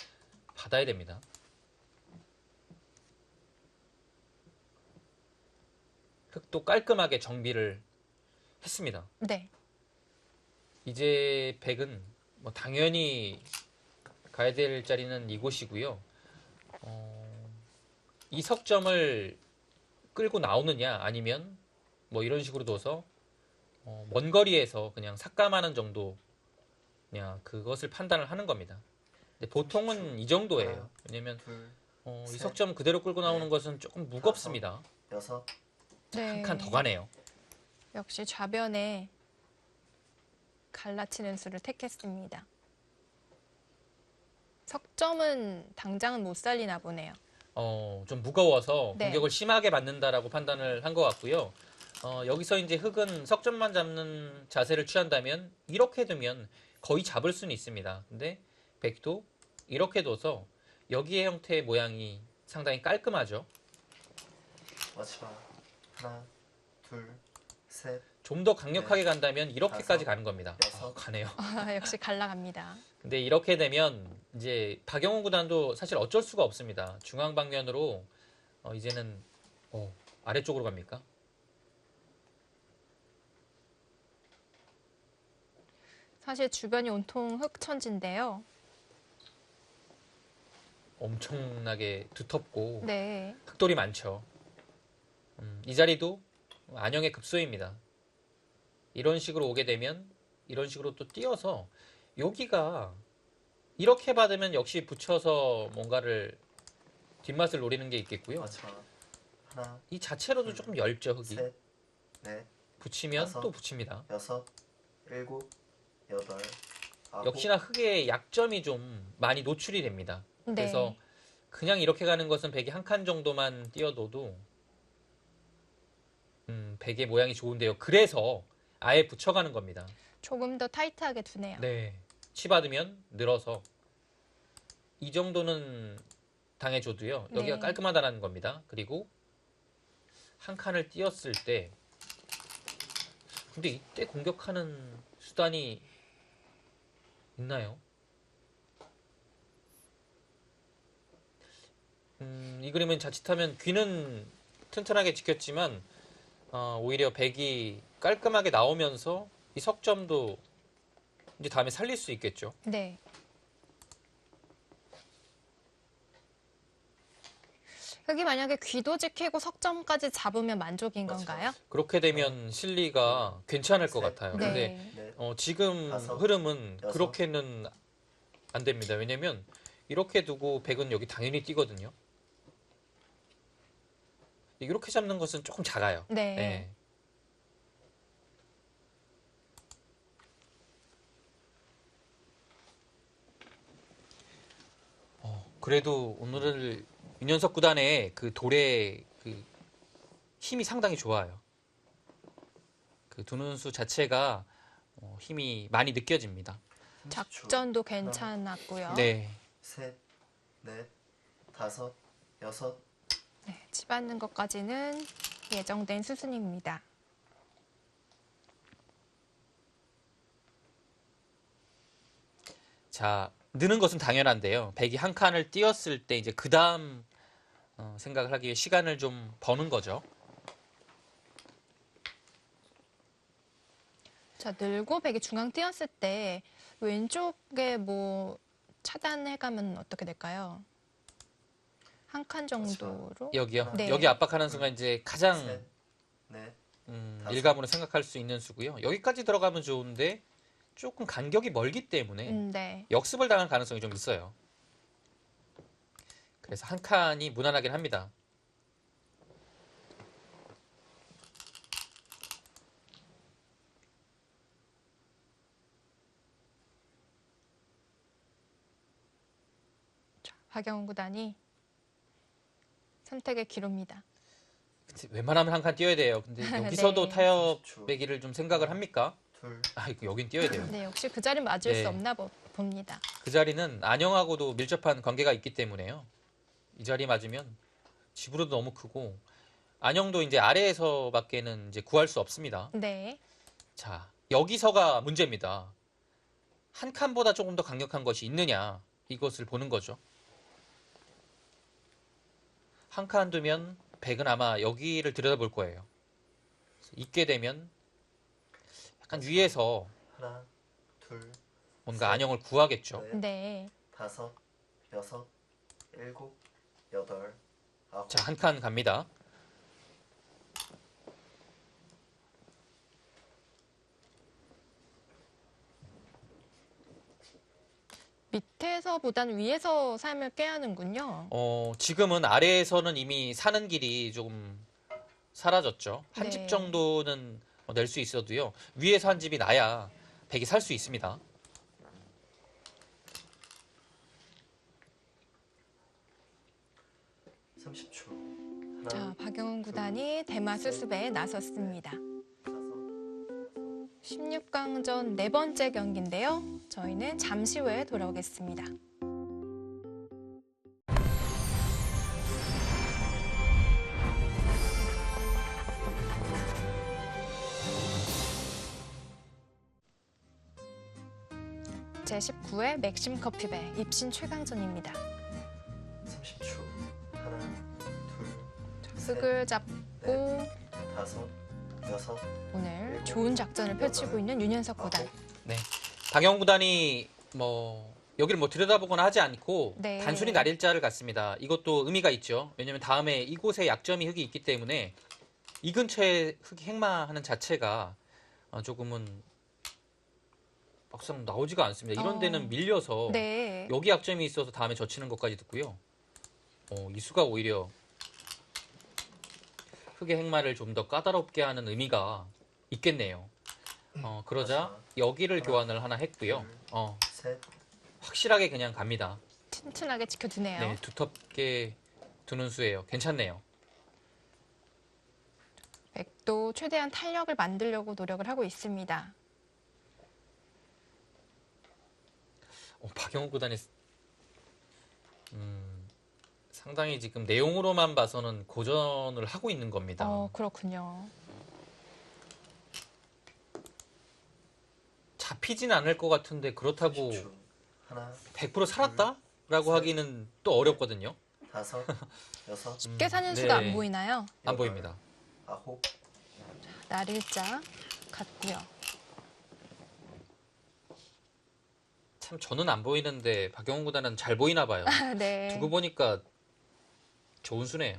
받아야 됩니다. 흑도 깔끔하게 정비를 했습니다. 네, 이제 백은 뭐 당연히 가야 될 자리는 이곳이고요. 이 석점을 끌고 나오느냐 아니면 뭐 이런 식으로 둬서 먼 거리에서 그냥 삭감하는 정도 그냥 그것을 판단을 하는 겁니다. 근데 보통은 이 정도예요. 왜냐면 둘, 이 셋, 석점 그대로 끌고 나오는 넷, 것은 조금 무겁습니다. 여섯, 네. 한 칸 더 가네요. 역시 좌변에 갈라치는 수를 택했습니다. 석점은 당장은 못 살리나 보네요. 좀 무거워서 네. 공격을 심하게 받는다라고 판단을 한 것 같고요. 여기서 이제 흑은 석점만 잡는 자세를 취한다면 이렇게 두면 거의 잡을 수는 있습니다. 근데 백도 이렇게 둬서 여기의 형태의 모양이 상당히 깔끔하죠. 마지막 하나, 둘, 셋, 좀 더 강력하게 간다면 이렇게까지 다섯, 가는 겁니다. 여섯. 가네요. 역시 갈라갑니다. 근데 이렇게 되면 이제 박영훈 구단도 사실 어쩔 수가 없습니다. 중앙 방면으로 이제는 아래쪽으로 갑니까? 사실 주변이 온통 흙천지인데요. 엄청나게 두텁고 네. 흙돌이 많죠. 이 자리도 안영의 급소입니다. 이런 식으로 오게 되면 이런 식으로 또 띄어서 여기가 이렇게 받으면 역시 붙여서 뭔가를 뒷맛을 노리는 게 있겠고요. 마지막 하나, 이 자체로도 조금 얇죠, 흙이. 셋, 넷, 붙이면 다섯. 또 붙입니다. 여섯, 일곱, 여덟, 아홉. 역시나 흙의 약점이 좀 많이 노출이 됩니다. 네. 그래서 그냥 이렇게 가는 것은 백이 한 칸 정도만 띄어둬도 백의 모양이 좋은데요. 그래서 아예 붙여가는 겁니다. 조금 더 타이트하게 두네요. 네. 치 받으면 늘어서 이 정도는 당해줘도요. 여기가 네. 깔끔하다는 겁니다. 그리고 한 칸을 띄었을 때 근데 이때 공격하는 수단이 있나요? 이 그림은 자칫하면 귀는 튼튼하게 지켰지만 오히려 백이 깔끔하게 나오면서 이 석점도 이제 다음에 살릴 수 있겠죠. 네. 흙이 만약에 귀도 지키고 석점까지 잡으면 만족인 맞아요. 건가요? 그렇게 되면 실리가 괜찮을 것 셋. 같아요. 네. 근데 넷, 지금 다섯, 흐름은 여섯. 그렇게는 안 됩니다. 왜냐면 이렇게 두고 백은 여기 당연히 뛰거든요. 이렇게 잡는 것은 조금 작아요. 네. 네. 그래도 오늘 윤현석 구단의 그 돌의 그 힘이 상당히 좋아요. 그 두눈수 자체가 힘이 많이 느껴집니다. 30초. 작전도 괜찮았고요. 네. 셋, 넷, 다섯, 여섯. 네, 치 받는 것까지는 예정된 수순입니다. 자, 느는 것은 당연한데요. 백이 한 칸을 띄었을 때 이제 그 다음 생각을 하기 위해 시간을 좀 버는 거죠. 자, 늘고 백이 중앙 띄었을 때 왼쪽에 뭐 차단해가면 어떻게 될까요? 한 칸 정도로? 여기요. 네. 여기 압박하는 순간 이제 가장 셋, 넷, 다섯. 일감으로 생각할 수 있는 수고요. 여기까지 들어가면 좋은데 조금 간격이 멀기 때문에 네. 역습을 당할 가능성이 좀 있어요. 그래서 한 칸이 무난하긴 합니다. 자, 박영훈 구단이 선택의 기로입니다. 웬만하면 한 칸 띄어야 돼요. 근데 여기서도 네. 타협 배기를 좀 생각을 합니까? 둘, 이거 여긴 띄어야 돼요. 네, 역시 그 자리는 맞을 네. 수 없나 봅니다. 그 자리는 안영하고도 밀접한 관계가 있기 때문에요. 이 자리 맞으면 지브로도 너무 크고 안영도 이제 아래에서밖에는 이제 구할 수 없습니다. 네. 자, 여기서가 문제입니다. 한 칸보다 조금 더 강력한 것이 있느냐 이것을 보는 거죠. 한 칸 두면 백은 아마 여기를 들여다볼 거예요. 있게 되면 약간 위에서 하나, 둘, 뭔가 셋. 안영을 구하겠죠. 넷, 네. 다섯, 여섯, 일곱, 여덟, 아홉. 자, 한 칸 갑니다. 밑에서보단 위에서 삶을 깨야 하는군요. 지금은 아래에서는 이미 사는 길이 조금 사라졌죠. 한 네. 집 정도는 낼 수 있어도요. 위에서 한 집이 나야 백이 살 수 있습니다. (30초) 자, 하나, 박영훈 구단이 대마 수습에 나섰습니다. 다섯, 16강전 네 번째 경기인데요. 저희는 잠시 후에 돌아오겠습니다. 제19회 맥심 커피배 입신 최강전입니다. 30초. 하나, 둘, 흙을 잡고 다섯, 여섯, 오늘 좋은 작전을 펼치고 있는 윤현석 구단. 아홉, 네. 박영훈 구단이 뭐 여기를 뭐 들여다보거나 하지 않고 네. 단순히 날일자를 갔습니다. 이것도 의미가 있죠. 왜냐하면 다음에 이곳에 약점이 흙이 있기 때문에 이 근처에 흙이 행마하는 자체가 조금은 막상 나오지가 않습니다. 이런 데는 밀려서 네. 여기 약점이 있어서 다음에 젖히는 것까지 듣고요. 이수가 오히려 흙의 행마를 좀 더 까다롭게 하는 의미가 있겠네요. 그러자 여기를 교환을 하나 했고요. 셋, 확실하게 그냥 갑니다. 튼튼하게 지켜두네요. 네, 두텁게 두는 수예요. 괜찮네요. 백도 최대한 탄력을 만들려고 노력을 하고 있습니다. 박영훈 구단이 상당히 지금 내용으로만 봐서는 고전을 하고 있는 겁니다. 그렇군요. 잡히진 않을 것 같은데 그렇다고 10초. 하나, 100% 살았다라고 하기는 또 어렵거든요. 다섯, 여섯, 쉽게 사는 네. 수가 안 보이나요? 안 보입니다. 아홉, 날일자 같고요. 참 저는 안 보이는데 박영훈 구단은 잘 보이나 봐요. 네. 두고 보니까 좋은 수네요.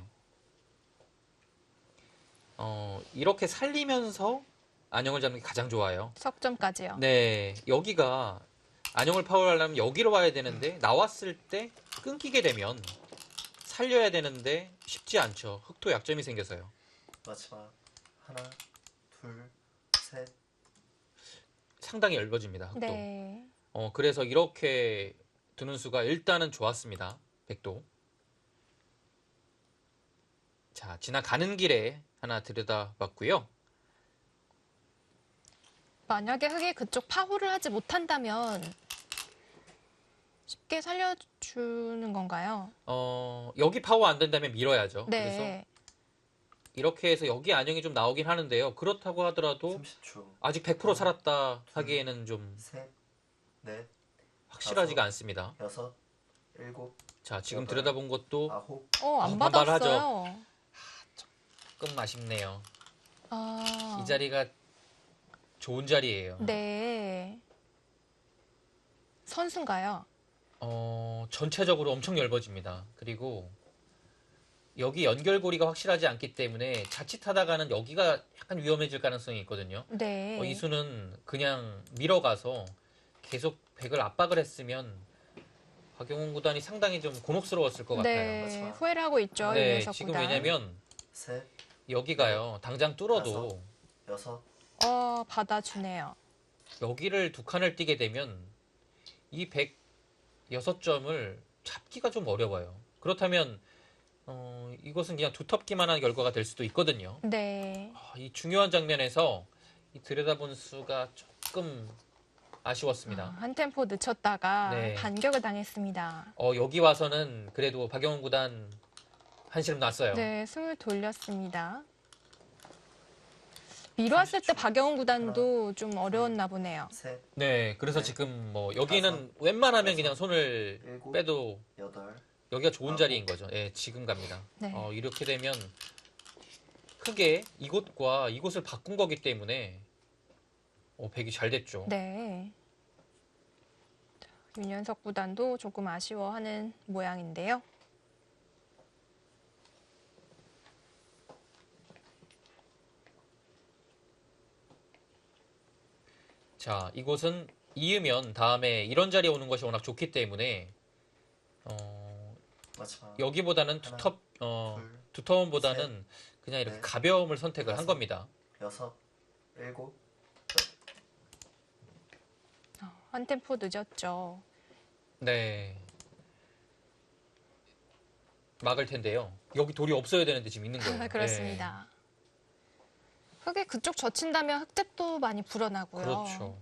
이렇게 살리면서 안영을 잡는 게 가장 좋아요. 석점까지요. 네, 여기가 안영을 파울하려면 여기로 와야 되는데 나왔을 때 끊기게 되면 살려야 되는데 쉽지 않죠. 흑토 약점이 생겨서요. 마지막. 하나, 둘, 셋, 상당히 얇아집니다. 흑도. 네. 그래서 이렇게 두는 수가 일단은 좋았습니다. 백도. 자, 지나가는 길에 하나 들여다봤고요. 만약에 흙이 그쪽 파호를 하지 못한다면 쉽게 살려주는 건가요? 여기 파워 안 된다면 밀어야죠. 그래서 네. 이렇게 해서 여기 안영이 좀 나오긴 하는데요. 그렇다고 하더라도 30초. 아직 100% 살았다 하기에는 좀 셋, 넷, 확실하지가 않습니다. 여섯, 일곱, 자, 지금 여덟, 들여다본 것도 아홉, 안 반발하죠. 받았어요. 조금 아쉽네요. 아, 이 자리가 좋은 자리예요. 네. 선수인가요? 전체적으로 엄청 얇아집니다. 그리고 여기 연결고리가 확실하지 않기 때문에 자칫하다가는 여기가 약간 위험해질 가능성이 있거든요. 네. 이 수는 그냥 밀어가서 계속 백을 압박을 했으면 박영훈 구단이 상당히 좀 곤혹스러웠을 것 네. 같아요. 후회를 하고 있죠. 네, 윤현석 지금 구단. 왜냐면 셋, 여기가요. 당장 뚫어도 여섯, 받아주네요. 여기를 두 칸을 띄게 되면 이 106점을 잡기가 좀 어려워요. 그렇다면 이것은 그냥 두텁기만 한 결과가 될 수도 있거든요. 네. 이 중요한 장면에서 이 들여다본 수가 조금 아쉬웠습니다. 한 템포 늦췄다가 네. 반격을 당했습니다. 여기 와서는 그래도 박영훈 구단 한시름 났어요. 네, 숨을 돌렸습니다. 미뤄왔을 때 박영훈 구단도 좀 어려웠나 보네요. 셋, 네, 그래서 네. 지금 뭐 여기는 웬만하면 그냥 손을 일곱, 빼도 여덟, 여기가 좋은 자리인 거죠. 예, 지금 갑니다. 네. 이렇게 되면 크게 이곳과 이곳을 바꾼 거기 때문에 백이 잘 됐죠. 네. 자, 윤현석 구단도 조금 아쉬워하는 모양인데요. 자, 이곳은 이으면 다음에 이런 자리에 오는 것이 워낙 좋기 때문에 마지막. 여기보다는 하나, 둘, 두터움보다는 그냥 이렇게 넷, 가벼움을 선택을 한 다섯. 겁니다. 여섯, 일곱, 한 템포 늦었죠. 네. 막을 텐데요. 여기 돌이 없어야 되는데 지금 있는 거예요. 그렇습니다. 흙에 그쪽 젖힌다면 흙집도 많이 네. 불어나고요. 그렇죠.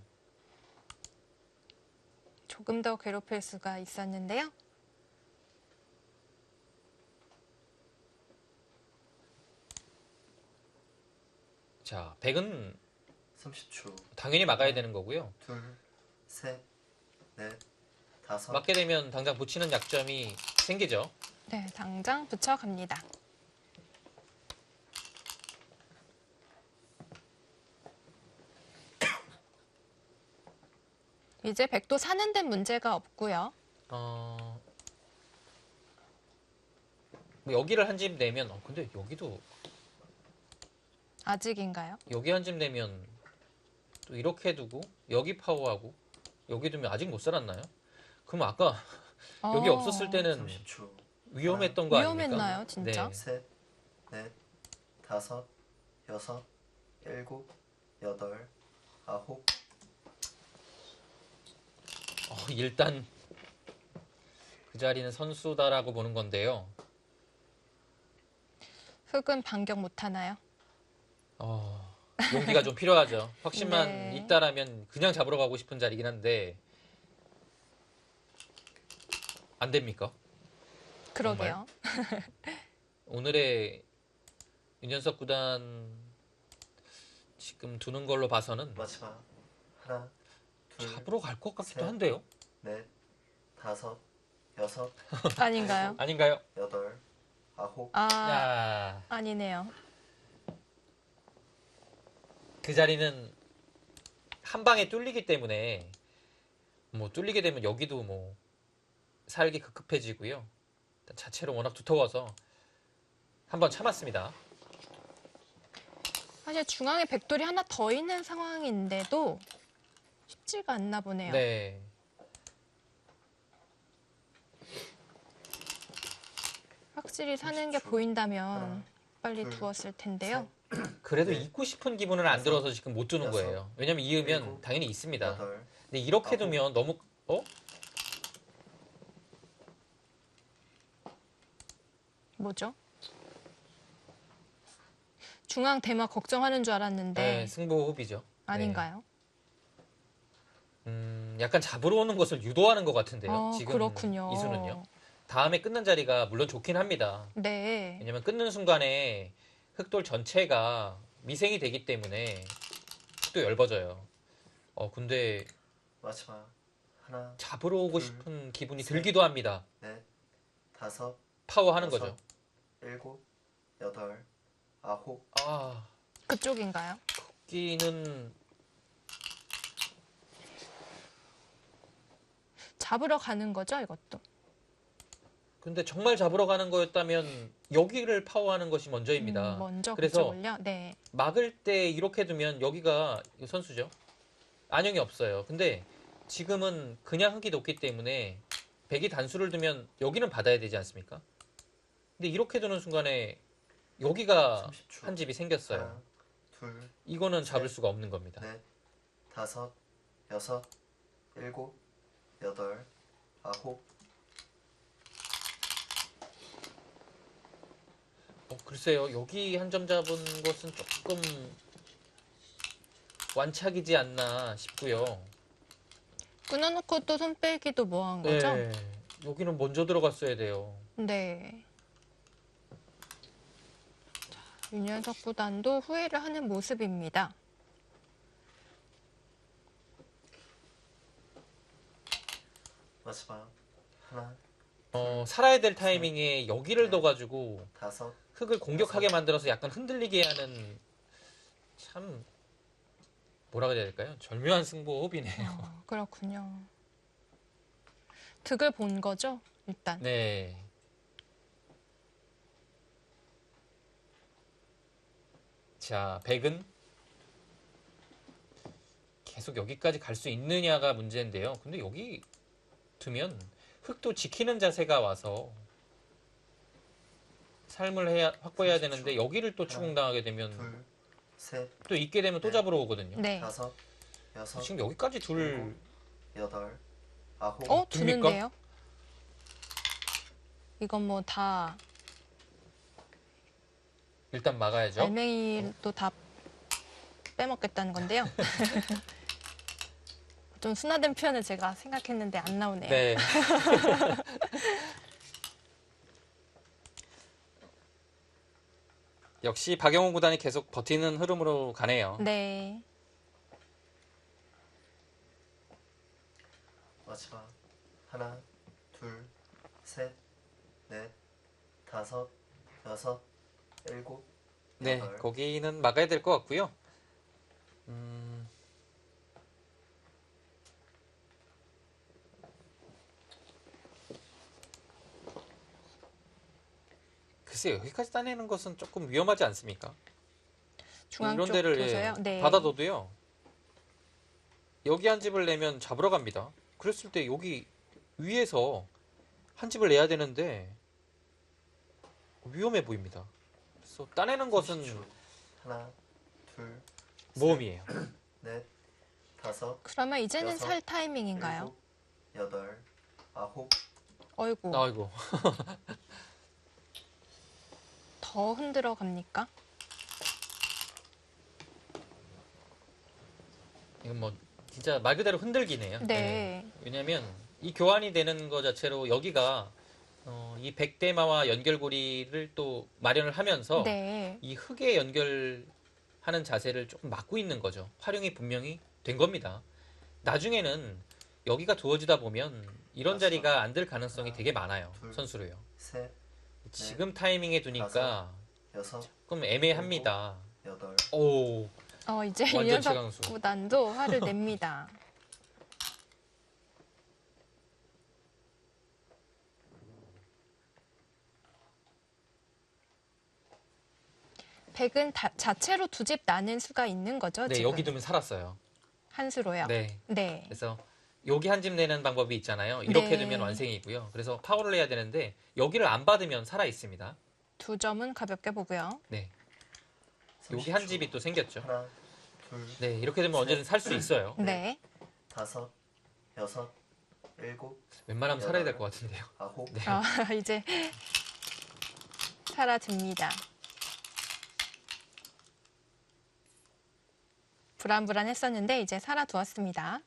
조금 더 괴롭힐 수가 있었는데요. 자, 백은 30초. 당연히 막아야 되는 거고요. 둘, 셋, 넷, 다섯, 맞게 되면 당장 붙이는 약점이 생기죠. 네, 당장 붙여갑니다. 이제 백도 사는 데 문제가 없고요. 뭐 여기를 한 집 내면 근데 여기도 아직인가요? 여기 한 집 내면 또 이렇게 두고 여기 파워하고 여기 두면 아직 못 살았나요? 그럼 아까 여기 없었을 때는 30초. 위험했던 거 아닙니까? 위험했나요, 진짜? 네. 셋, 넷, 다섯, 여섯, 일곱, 여덟, 아홉, 일단 그 자리는 선수다라고 보는 건데요. 흙은 반격 못하나요? 용기가 좀 필요하죠. 확신만 네. 있다라면 그냥 잡으러 가고 싶은 자리긴 한데 안 됩니까? 그러게요. 오늘의 윤현석 구단 지금 두는 걸로 봐서는 마지막 하나, 둘, 잡으러 갈 것 같기도 셋. 한데요. 넷, 다섯, 여섯, 아닌가요? 아닌가요? 여덟, 아홉, 아, 야, 아니네요. 그 자리는 한 방에 뚫리기 때문에 뭐 뚫리게 되면 여기도 뭐 살기 급급해지고요. 일단 자체로 워낙 두터워서 한번 참았습니다. 사실 중앙에 백돌이 하나 더 있는 상황인데도 쉽지가 않나 보네요. 네. 확실히 사는 게 30초. 보인다면 빨리 둘, 두었을 텐데요. 그래도 네. 잊고 싶은 기분은 안 들어서 지금 못 두는 여섯, 거예요. 왜냐면 이으면 일곱, 당연히 있습니다. 여덟, 근데 이렇게 아홉. 두면 너무 뭐죠? 중앙 대마 걱정하는 줄 알았는데 네, 승부 호흡이죠. 아닌가요? 약간 잡으러 오는 것을 유도하는 것 같은데요. 지금 그렇군요. 이수는요. 다음에 끊는 자리가 물론 좋긴 합니다. 네. 왜냐면 끊는 순간에 흑돌 전체가 미생이 되기 때문에 또 얇아져요. 근데 마지막 하나, 잡으러 오고 둘, 싶은 기분이 셋. 들기도 합니다. 넷, 다섯, 파워하는 여섯, 거죠. 일곱, 여덟, 아홉, 그쪽인가요? 끼는 잡으러 가는 거죠, 이것도. 근데 정말 잡으러 가는 거였다면 여기를 파워하는 것이 먼저입니다. 먼저 그래서 그쪽을요. 네. 막을 때 이렇게 두면 여기가 이거 선수죠. 안형이 없어요. 근데 지금은 그냥 흙이 높기 때문에 백이 단수를 두면 여기는 받아야 되지 않습니까? 근데 이렇게 두는 순간에 여기가 30초. 한 집이 생겼어요. 하나, 둘, 이거는 잡을 셋. 수가 없는 겁니다. 넷, 다섯, 여섯, 일곱, 여덟, 아홉, 글쎄요. 여기 한 점 잡은 것은 조금 완착이지 않나 싶고요. 끊어놓고 또 손 빼기도 뭐한 거죠? 네. 여기는 먼저 들어갔어야 돼요. 네. 자, 윤현석 구단도 후회를 하는 모습입니다. 마지막 하나, 살아야 될 타이밍에 여기를 둬가지고 다섯, 흙을 공격하게 만들어서 약간 흔들리게 하는 참 뭐라 그래야 될까요? 절묘한 승부 호흡이네요. 그렇군요. 득을 본 거죠, 일단. 네. 자, 백은 계속 여기까지 갈 수 있느냐가 문제인데요. 근데 여기 두면 흙도 지키는 자세가 와서 삶을 확보해야 되는데 여기를 또 추궁당하게 되면 둘, 셋, 또 있게 되면 또 잡으러 오거든요. 네. 다섯, 여섯, 지금 여기까지 둘 여덟, 아홉, 둡니까? 두는데요? 이건 뭐 다 일단 막아야죠. 알맹이도 다 빼먹겠다는 건데요. 좀 순화된 표현을 제가 생각했는데 안 나오네요. 네. 역시 박영호 구단이 계속 버티는 흐름으로 가네요. 네. 마지막. 하나, 둘, 셋, 넷, 다섯, 여섯, 일곱, 네, 여덟. 거기는 막아야 될 것 같고요. 글쎄요, 여기까지 따내는 것은 조금 위험하지 않습니까? 중앙 이런 쪽 데를 둬서요. 네. 받아둬도요. 여기 한 집을 내면 잡으러 갑니다. 그랬을 때 여기 위에서 한 집을 내야 되는데 위험해 보입니다. 그래서 따내는 것은 30초. 하나, 둘, 모험이에요. 넷, 다섯, 그러면 이제는 여섯, 살 타이밍인가요? 일곱, 여덟, 아홉, 어이구, 아이고. 더 흔들어 갑니까? 이건 뭐 진짜 말 그대로 흔들기네요. 네. 왜냐면 이 교환이 되는 것 자체로 여기가 이 백대마와 연결고리를 또 마련을 하면서 네. 이 흙에 연결하는 자세를 조금 막고 있는 거죠. 활용이 분명히 된 겁니다. 나중에는 여기가 두어지다 보면 이런 맞습니다. 자리가 안 될 가능성이 되게 많아요. 둘. 선수로요. 셋, 지금 타이밍에 두니까 여섯, 조금 애매합니다. 여덟. 오, 이제 완전 유연석 최강수. 구단도 화를 냅니다. 백은 자체로 두 집 나는 수가 있는 거죠? 네, 지금? 여기 두면 살았어요. 한 수로요? 네. 네. 그래서 여기 한 집 내는 방법이 있잖아요. 이렇게 네. 두면 완승이고요. 그래서 파워를 내야 되는데 여기를 안 받으면 살아 있습니다. 두 점은 가볍게 보고요. 네. 여기 한 30초. 집이 또 생겼죠. 하나, 둘, 네, 이렇게 되면 언제든 살 수 있어요. 네. 다섯, 여섯, 일곱, 웬만하면 살아야 될 것 같은데요. 아홉, 네. 이제 사라집니다. 불안불안했었는데 이제 살아두었습니다.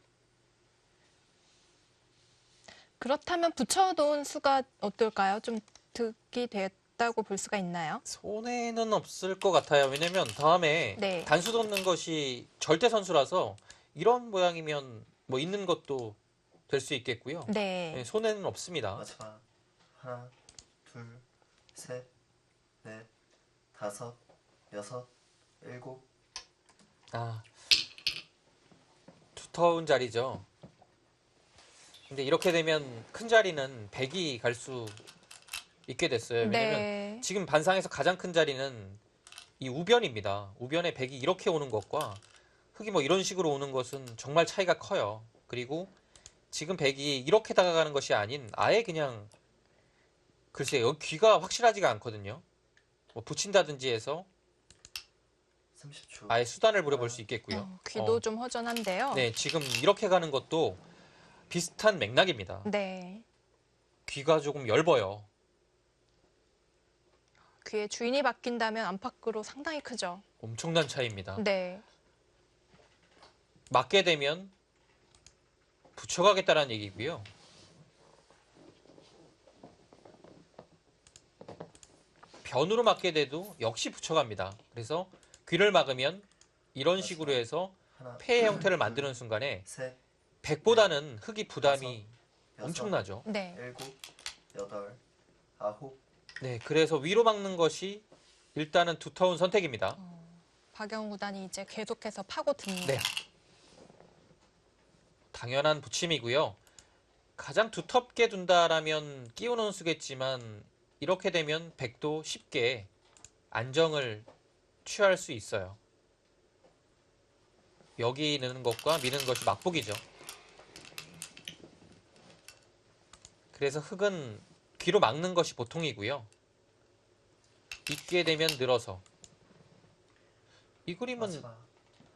그렇다면 붙여놓은 수가 어떨까요? 좀 득이 됐다고 볼 수가 있나요? 손해는 없을 것 같아요. 왜냐면 다음에 네. 단수 돋는 것이 절대 선수라서 이런 모양이면 뭐 있는 것도 될 수 있겠고요. 네. 네, 손해는 없습니다. 마지막. 하나, 둘, 셋, 넷, 다섯, 여섯, 일곱, 아, 두터운 자리죠. 근데 이렇게 되면 큰 자리는 100이 갈 수 있게 됐어요. 왜냐면 네. 지금 반상에서 가장 큰 자리는 이 우변입니다. 우변에 100이 이렇게 오는 것과 흙이 뭐 이런 식으로 오는 것은 정말 차이가 커요. 그리고 지금 100이 이렇게 다가가는 것이 아닌 아예 그냥 글쎄요. 여기 귀가 확실하지가 않거든요. 뭐 붙인다든지 해서 30초. 아예 수단을 부려볼 수 있겠고요. 귀도 좀 허전한데요. 네, 지금 이렇게 가는 것도 비슷한 맥락입니다. 네. 귀가 조금 엷어요. 귀에 주인이 바뀐다면 안팎으로 상당히 크죠. 엄청난 차이입니다. 네. 맞게 되면 붙여가겠다는 얘기고요. 변으로 맞게 돼도 역시 붙여갑니다. 그래서 귀를 막으면 이런 식으로 해서 하나, 폐의 형태를 만드는 순간에 셋, 100보다는 흙이 부담이 여섯, 엄청나죠. 네. 일곱, 여덟, 아홉, 네, 그래서 위로 막는 것이 일단은 두터운 선택입니다. 박영우 구단이 이제 계속해서 파고듭니다. 네. 당연한 붙임이고요. 가장 두텁게 둔다라면 끼우는 수겠지만 이렇게 되면 100도 쉽게 안정을 취할 수 있어요. 여기 넣는 것과 미는 것이 막복이죠. 그래서 흙은 귀로 막는 것이 보통이고요. 있게 되면 늘어서. 이 그림은 마지막.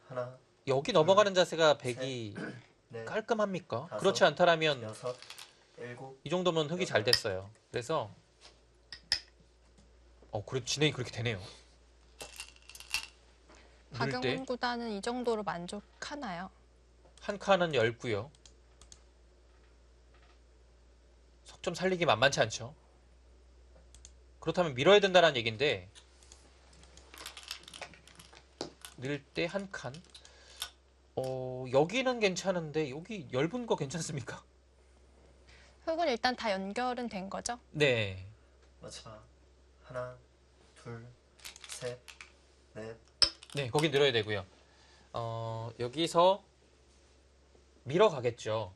하나, 여기 넘어가는 자세가 100이 넷, 깔끔합니까? 다섯, 그렇지 않다라면 여섯, 일곱, 이 정도면 흙이 잘 됐어요. 그래서 그래 진행이 그렇게 되네요. 넣을 박영훈 때 구단은 이 정도로 만족하나요? 한 칸은 열고요. 석점 살리기 만만치 않죠. 그렇다면 밀어야 된다는 얘기인데 넣을 때 한 칸. 여기는 괜찮은데 여기 얇은 거 괜찮습니까? 흙은 일단 다 연결은 된 거죠? 네. 마지막 하나, 둘, 셋, 넷, 네, 거기 늘어야 되고요. 여기서 밀어 가겠죠.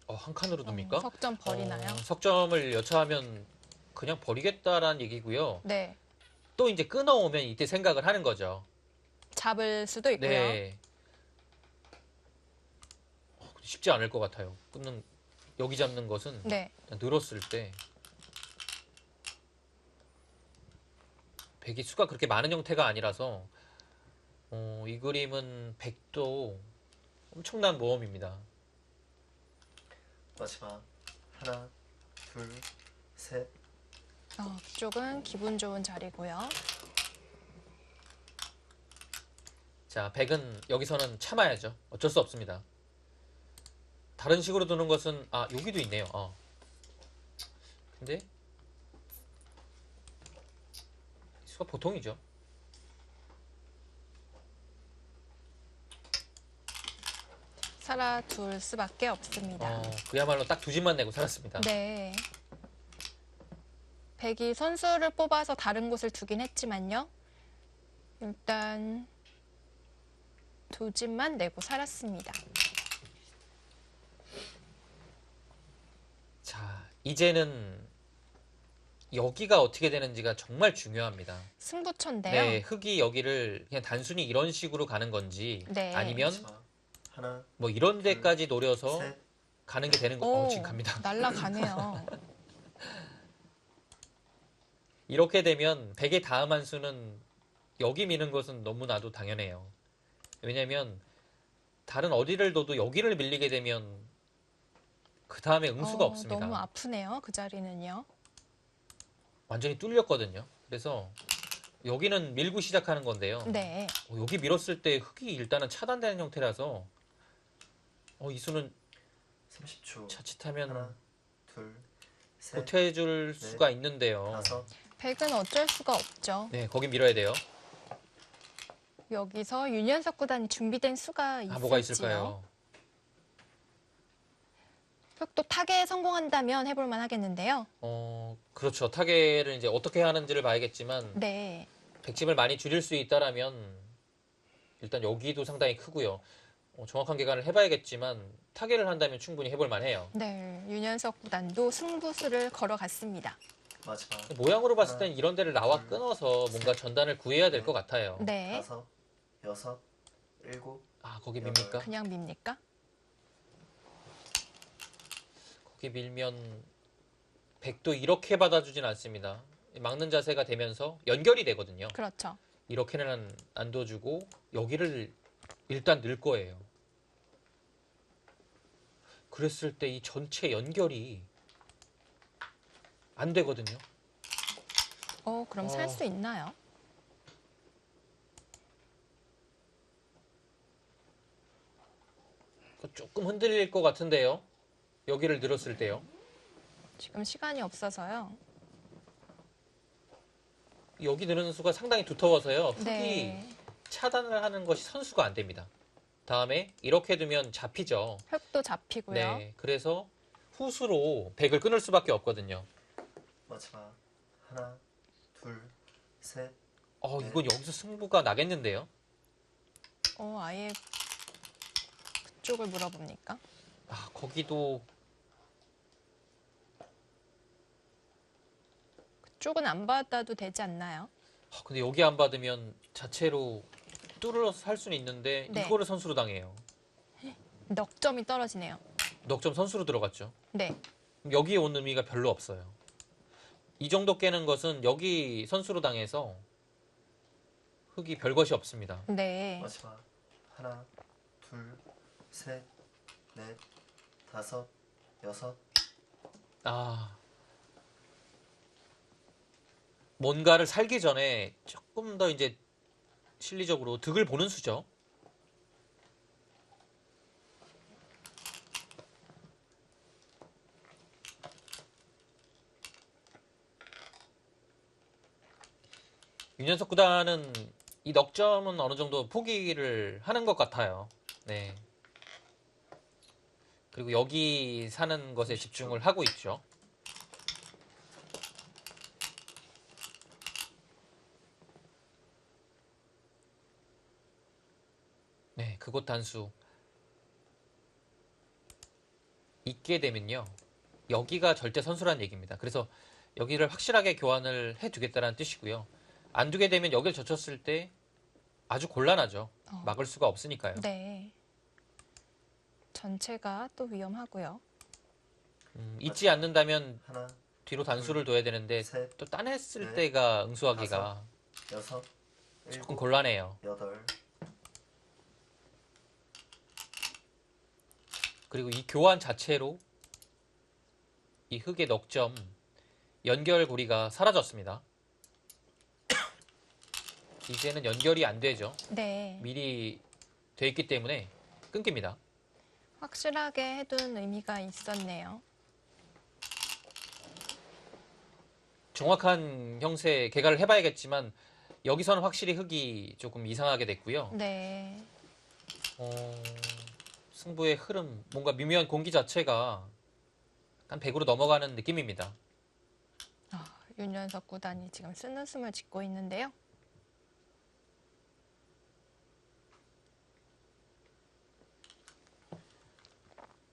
한 칸으로 둡니까? 석점 버리나요? 석점을 여차하면 그냥 버리겠다라는 얘기고요. 네. 또 이제 끊어오면 이때 생각을 하는 거죠. 잡을 수도 있고요. 네. 근데 쉽지 않을 것 같아요. 여기 잡는 것은 네. 늘었을 때 백이 수가 그렇게 많은 형태가 아니라서 이 그림은 백도 엄청난 모험입니다. 마지막 하나, 둘, 셋, 그쪽은 기분 좋은 자리고요. 자, 백은 여기서는 참아야죠. 어쩔 수 없습니다. 다른 식으로 두는 것은 여기도 있네요. 근데 수가 보통이죠. 살아둘 수밖에 없습니다. 그야말로 딱 두 집만 내고 살았습니다. 네. 백이 선수를 뽑아서 다른 곳을 두긴 했지만요. 일단 두 집만 내고 살았습니다. 자, 이제는 여기가 어떻게 되는지가 정말 중요합니다. 승부처인데요. 네, 흙이 여기를 그냥 단순히 이런 식으로 가는 건지 네. 아니면 마지막 하나, 뭐 이런 데까지 노려서 셋, 가는 게 되는 오, 지금 갑니다. 날라가네요. 이렇게 되면 100의 다음 한 수는 여기 미는 것은 너무나도 당연해요. 왜냐면 다른 어디를 둬도 여기를 밀리게 되면 그 다음에 응수가 없습니다. 너무 아프네요. 그 자리는요. 완전히 뚫렸거든요. 그래서 여기는 밀고 시작하는 건데요. 네. 여기 밀었을 때 흙이 일단은 차단되는 형태라서 이 수는 30초. 자칫하면 하나, 둘, 셋, 보태줄 수가 있는데요. 다섯, 백은 어쩔 수가 없죠. 네, 거기 밀어야 돼요. 여기서 윤현석 구단이 준비된 수가 있을지요. 뭐가 있을까요? 흑도 타계에 성공한다면 해볼만 하겠는데요. 그렇죠. 타겟을 이제 어떻게 하는지를 봐야겠지만 네. 백집을 많이 줄일 수 있다라면 일단 여기도 상당히 크고요. 정확한 계산을 해봐야겠지만 타겟을 한다면 충분히 해볼 만해요. 네. 윤현석 구단도 승부수를 걸어갔습니다. 마지막 모양으로 봤을 땐 이런 데를 나와 둘, 끊어서 뭔가 전단을 구해야 될 것 같아요. 네. 다섯, 여섯, 일곱, 거기 밉니까? 그냥 밉니까? 거기 밀면 백도 이렇게 받아주진 않습니다. 막는 자세가 되면서 연결이 되거든요. 그렇죠. 이렇게는 안 둬주고 여기를 일단 넣을 거예요. 그랬을 때 이 전체 연결이 안 되거든요. 그럼 살 수 있나요? 조금 흔들릴 것 같은데요. 여기를 늘었을 때요. 지금 시간이 없어서요. 여기 늘는 수가 상당히 두터워서요. 흙이 네. 차단을 하는 것이 선수가 안 됩니다. 다음에 이렇게 두면 잡히죠. 흙도 잡히고요. 네, 그래서 후수로 백을 끊을 수밖에 없거든요. 마지막 하나, 둘, 셋, 이건 여기서 승부가 나겠는데요. 아예 그쪽을 물어봅니까? 거기도 그쪽은 안 받아도 되지 않나요? 근데 여기 안 받으면 자체로 뚫어서 살 수는 있는데 네. 이거를 선수로 당해요. 넉 점이 떨어지네요. 넉점 선수로 들어갔죠. 네. 그럼 여기에 온 의미가 별로 없어요. 이 정도 깨는 것은 여기 선수로 당해서 흙이 별것이 없습니다. 네. 마지막 하나, 둘, 셋, 넷, 다섯, 여섯, 뭔가를 살기 전에 조금 더 이제 실리적으로 득을 보는 수죠. 윤현석 구단은 이 넉점은 어느 정도 포기를 하는 것 같아요. 네. 그리고 여기 사는 것에 집중을 하고 있죠. 네, 그곳 단수 있게 되면요. 여기가 절대 선수란 얘기입니다. 그래서 여기를 확실하게 교환을 해두겠다는 뜻이고요. 안 두게 되면 여기를 젖혔을 때 아주 곤란하죠. 막을 수가 없으니까요. 네. 전체가 또 위험하고요. 잊지 않는다면 하나, 뒤로 단수를 둬야 되는데 셋, 또 따냈을 넷, 때가 응수하기가 여섯, 조금 일곱, 곤란해요. 여덟, 그리고 이 교환 자체로 이 흙의 넉점 연결고리가 사라졌습니다. 이제는 연결이 안 되죠. 네. 미리 돼 있기 때문에 끊깁니다. 확실하게 해둔 의미가 있었네요. 정확한 형세 개괄을 해봐야겠지만 여기서는 확실히 흙이 조금 이상하게 됐고요. 네. 승부의 흐름, 뭔가 미묘한 공기 자체가 한 100으로 넘어가는 느낌입니다. 윤현석 구단이 지금 쓴웃음을 짓고 있는데요.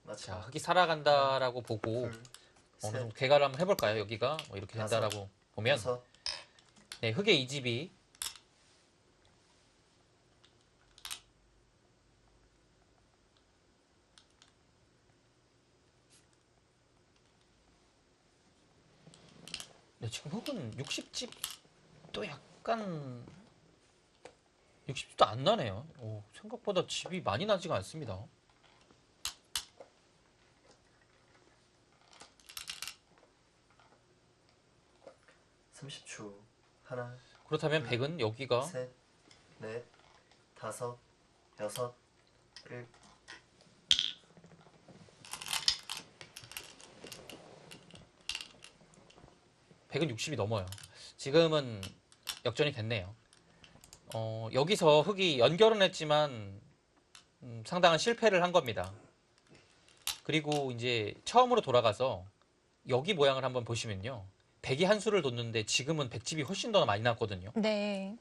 자, 마지막 흙이 살아간다라고 보고 둘, 어느 셋, 정도 개괄을 한번 해볼까요? 여기가 뭐 이렇게 된다라고 보면 여섯, 네, 흙의 이 집이 네, 지금 흙은 60집도 약간 60집도 안 나네요. 생각보다 집이 많이 나지가 않습니다. 삼십 초 하나, 그렇다면 100은 여기가 셋, 넷, 다섯, 여섯, 일. 백은 60이 넘어요. 지금은 역전이 됐네요. 여기서 흙이 연결은 했지만 상당한 실패를 한 겁니다. 그리고 이제 처음으로 돌아가서 여기 모양을 한번 보시면요. 백이 한 수를 뒀는데 지금은 백집이 훨씬 더 많이 났거든요. 네.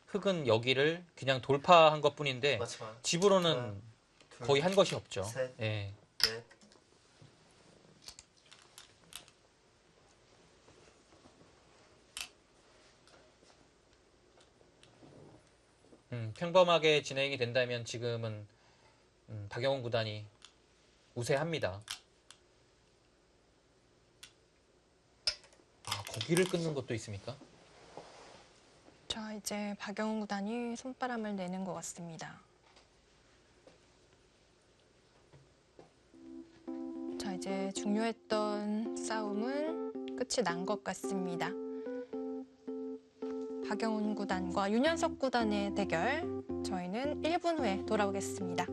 흙은 여기를 그냥 돌파한 것뿐인데 마지막 집으로는 하나, 둘, 거의 한 것이 없죠. 셋. 예. 넷, 평범하게 진행이 된다면 지금은 박영훈 구단이 우세합니다. 고기를 끊는 것도 있습니까? 자, 이제 박영훈 구단이 손바람을 내는 것 같습니다. 자, 이제 중요했던 싸움은 끝이 난 것 같습니다. 박영훈 구단과 윤현석 구단의 대결, 저희는 1분 후에 돌아오겠습니다.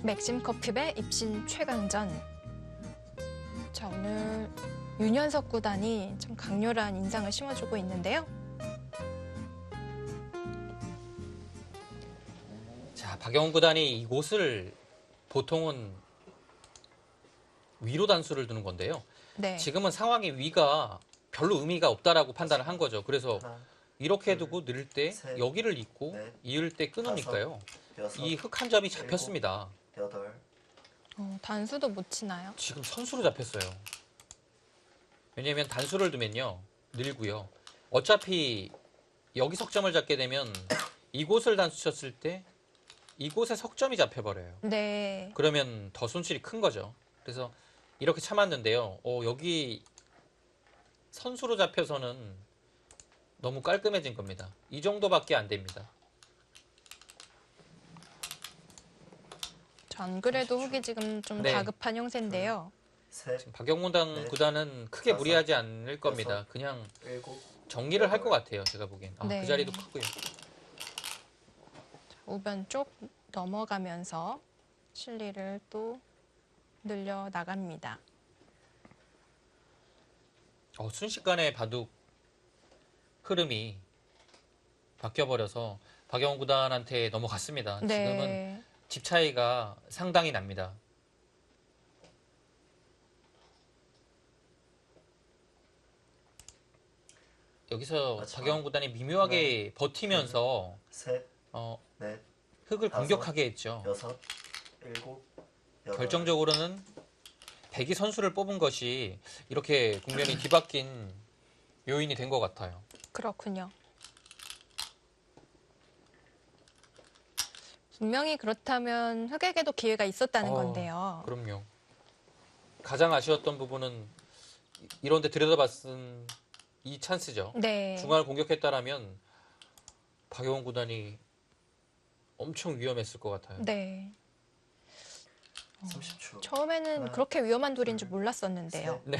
맥심 커피배 입신 최강전. 자, 오늘 윤현석 구단이 좀 강렬한 인상을 심어주고 있는데요. 자, 박영훈 구단이 이곳을 보통은 위로 단수를 두는 건데요. 네. 지금은 상황의 위가 별로 의미가 없다라고 판단을 한 거죠. 그래서 하나, 이렇게 두고 넣을 때 셋, 여기를 잇고 넷, 이을 때 끊으니까요. 여섯, 이 흙 한 점이 잡혔습니다. 여덟, 단수도 못 치나요? 지금 선수로 잡혔어요. 왜냐하면 단수를 두면요. 늘고요. 어차피 여기 석점을 잡게 되면 이곳을 단수 쳤을 때 이곳에 석점이 잡혀버려요. 네. 그러면 더 손실이 큰 거죠. 그래서 이렇게 참았는데요. 여기 선수로 잡혀서는 너무 깔끔해진 겁니다. 이 정도밖에 안 됩니다. 전 그래도 흙이 지금 좀 네. 다급한 형세인데요. 셋, 지금 박영훈 네. 구단은 크게 다섯, 무리하지 않을 겁니다. 여섯. 그냥 일곱, 정리를 할 것 같아요. 제가 보기엔. 네. 그 자리도 크고요. 우변 쪽 넘어가면서 실리를 또 늘려 나갑니다. 순식간에 바둑 흐름이 바뀌어버려서 박영훈 구단한테 넘어갔습니다. 지금은 네. 집 차이가 상당히 납니다. 여기서 마지막. 박영훈 구단이 미묘하게 버티면서 셋, 어, 넷, 흙을 다섯, 공격하게 했죠. 여섯, 일곱, 여덟. 결정적으로는 백이 선수를 뽑은 것이 이렇게 국면이 뒤바뀐 요인이 된 것 같아요. 그렇군요. 분명히 그렇다면 흑에게도 기회가 있었다는 건데요. 그럼요. 가장 아쉬웠던 부분은 이런 데 들여다봤은 이 찬스죠. 네. 중앙을 공격했다라면 박영훈 구단이 엄청 위험했을 것 같아요. 네. 30초. 처음에는 하나, 그렇게 위험한 돌인 줄 몰랐었는데요. 네.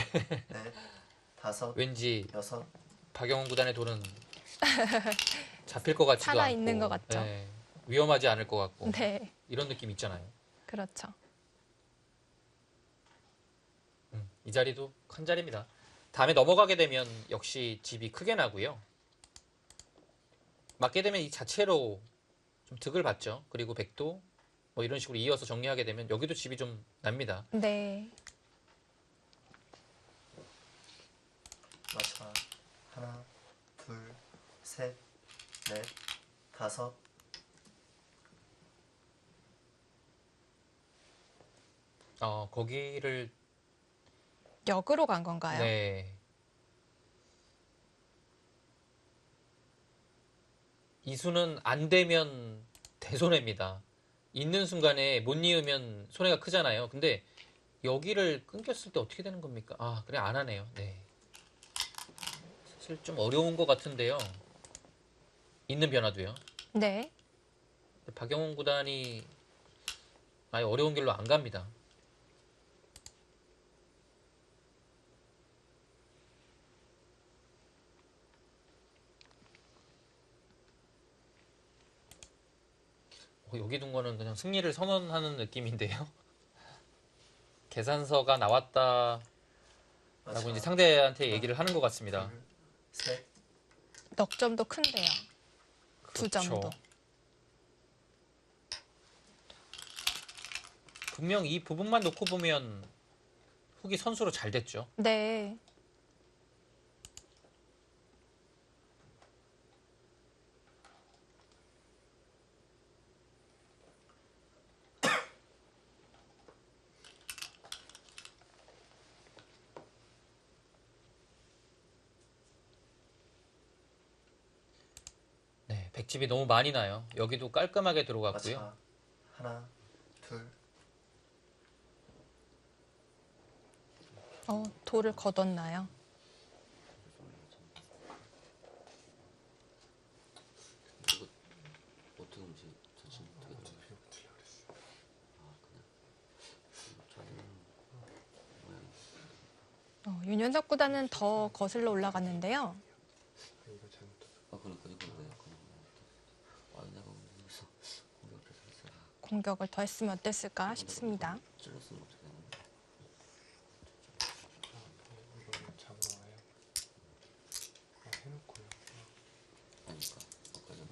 넷, 다섯, 왠지 여섯, 박영훈 구단의 돌은 잡힐 것 같지도 살아 않고 있는 것 같죠. 네, 위험하지 않을 것 같고 네. 이런 느낌 있잖아요. 그렇죠. 이 자리도 큰 자리입니다. 다음에 넘어가게 되면 역시 집이 크게 나고요. 맞게 되면 이 자체로 좀 득을 받죠. 그리고 백도 뭐 이런 식으로 이어서 정리하게 되면 여기도 집이 좀 납니다. 네. 마지막. 하나, 둘, 셋, 넷, 다섯. 거기를 역으로 간 건가요? 네. 이 수는 안 되면 대손해입니다. 있는 순간에 못 이으면 손해가 크잖아요. 근데 여기를 끊겼을 때 어떻게 되는 겁니까? 그래 안 하네요. 네. 사실 좀 어려운 것 같은데요. 있는 변화도요. 네. 박영훈 구단이 아예 어려운 길로 안 갑니다. 여기 둔 거는 그냥 승리를 선언하는 느낌인데요. 계산서가 나왔다라고 마지막. 이제 상대한테 얘기를 하는 것 같습니다. 둘, 셋, 넉 점도 큰데요. 두 그렇죠. 점도. 분명 이 부분만 놓고 보면 훅이 선수로 잘 됐죠. 네. 네, 백집이 너무 많이 나요. 여기도 깔끔하게 들어갔고요. 마지막. 하나, 둘, 돌을 걷었나요? 어떻게 움직여? 자신 어떻게 윤현석 구단은 더 거슬러 올라갔는데요. 그러니까 이거 왜 내가 여기서 공격을 해서 공격을 더 했으면 어땠을까 싶습니다. 찔렀으면 어떻게 되는 거야? 이걸 잡으러 와요. 해놓고요. 그러니까 아까 전에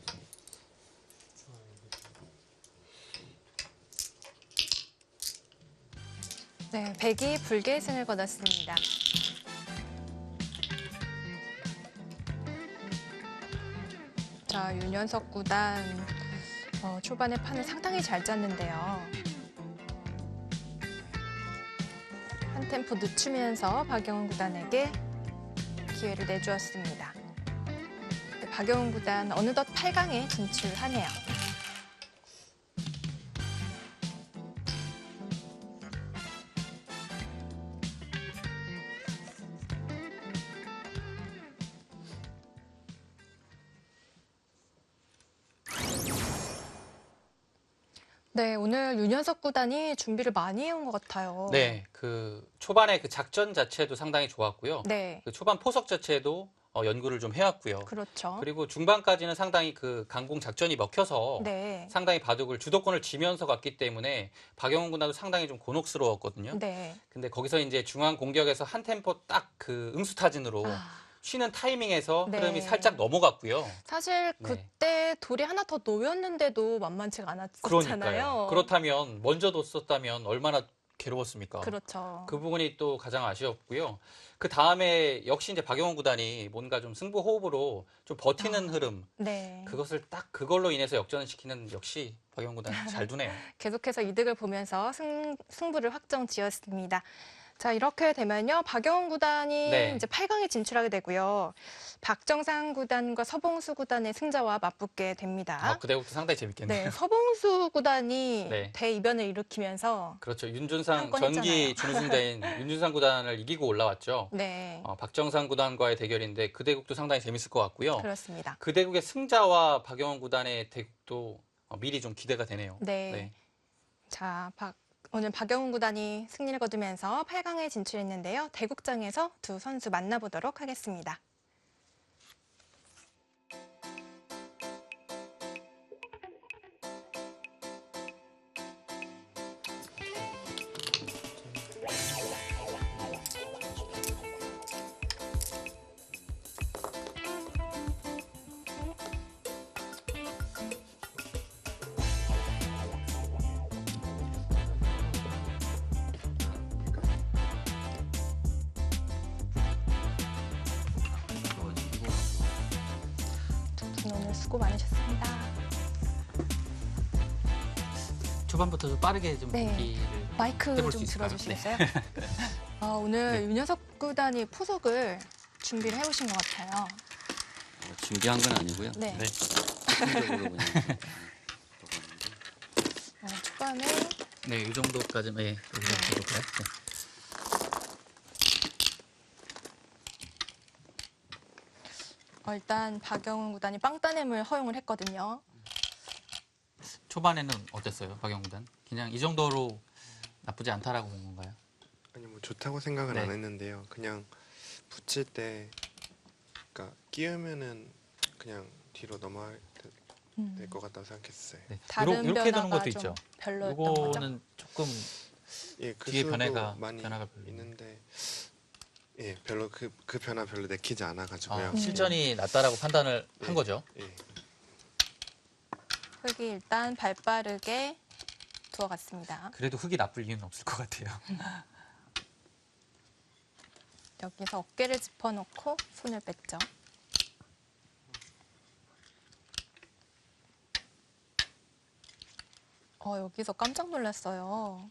네, 백이 불개의 승을 거뒀습니다. 자, 윤현석 구단 초반에 판을 상당히 잘 짰는데요. 한 템포 늦추면서 박영훈 구단에게 기회를 내주었습니다. 네, 박영훈 구단 어느덧 8강에 진출하네요. 네, 오늘 윤현석 구단이 준비를 많이 해온 것 같아요. 네, 그 초반에 그 작전 자체도 상당히 좋았고요. 네. 그 초반 포석 자체도 연구를 좀 해왔고요. 그렇죠. 그리고 중반까지는 상당히 그 강공 작전이 먹혀서 네. 상당히 바둑을 주도권을 쥐면서 갔기 때문에 박영훈 구단도 상당히 좀 곤혹스러웠거든요. 네. 근데 거기서 이제 중앙 공격에서 한 템포 딱 그 응수타진으로 아, 쉬는 타이밍에서 네. 흐름이 살짝 넘어갔고요. 사실 네. 그때 돌이 하나 더 놓였는데도 만만치가 않았었잖아요. 그러니까요. 그렇다면 먼저 뒀었다면 얼마나 괴로웠습니까? 그렇죠. 그 부분이 또 가장 아쉬웠고요. 그 다음에 역시 이제 박영훈 구단이 뭔가 좀 승부 호흡으로 좀 버티는 흐름, 네. 그것을 딱 그걸로 인해서 역전을 시키는 역시 박영훈 구단 잘 두네요. 계속해서 이득을 보면서 승부를 확정 지었습니다. 자, 이렇게 되면요. 박영훈 구단이 네. 이제 8강에 진출하게 되고요. 박정상 구단과 서봉수 구단의 승자와 맞붙게 됩니다. 그 대국도 상당히 재밌겠네요. 네, 서봉수 구단이 네. 대이변을 일으키면서 그렇죠. 윤준상 한건 전기 했잖아요. 준우승자인 윤준상 구단을 이기고 올라왔죠. 네, 박정상 구단과의 대결인데 그 대국도 상당히 재밌을 것 같고요. 그렇습니다. 그 대국의 승자와 박영훈 구단의 대국도 미리 좀 기대가 되네요. 네. 자, 오늘 박영훈 구단이 승리를 거두면서 8강에 진출했는데요. 대국장에서 두 선수 만나보도록 하겠습니다. 두 분 오늘 수고 많으셨습니다. 초반부터 좀 빠르게 좀 네. 보기를 마이크 해볼 좀 수 있을까요? 들어주시겠어요? 오늘 윤여석 구단이 포석을 준비를 해오신 것 같아요. 준비한 건 아니고요. 네. 네. 즉흥적으로 그냥 적었는데. 초반에 네, 이 정도까지만 여기서 해볼까요? 네. 일단 박영훈 구단이 빵따냄을 허용을 했거든요. 초반에는 어땠어요, 박영훈 구단? 그냥 이 정도로 나쁘지 않다라고 본 건가요? 아니 뭐 좋다고 생각은 네. 안 했는데요. 그냥 붙일 때 그러니까 끼우면은 그냥 뒤로 넘어갈 될 것 같다고 생각했어요. 네. 다른 이렇게 되는 변화가 것도 좀 있죠. 별로였던 거죠. 이거는 조금 예, 그 뒤에 수도 변화가 많이 별로 있는데 예, 별로 그 변화 별로 내키지 않아 가지고요. 실전이 낫다라고 판단을 네. 한 거죠. 예. 흙이 일단 발빠르게 두어갔습니다. 그래도 흙이 나쁠 이유는 없을 것 같아요. 여기서 어깨를 짚어놓고 손을 뺐죠. 여기서 깜짝 놀랐어요.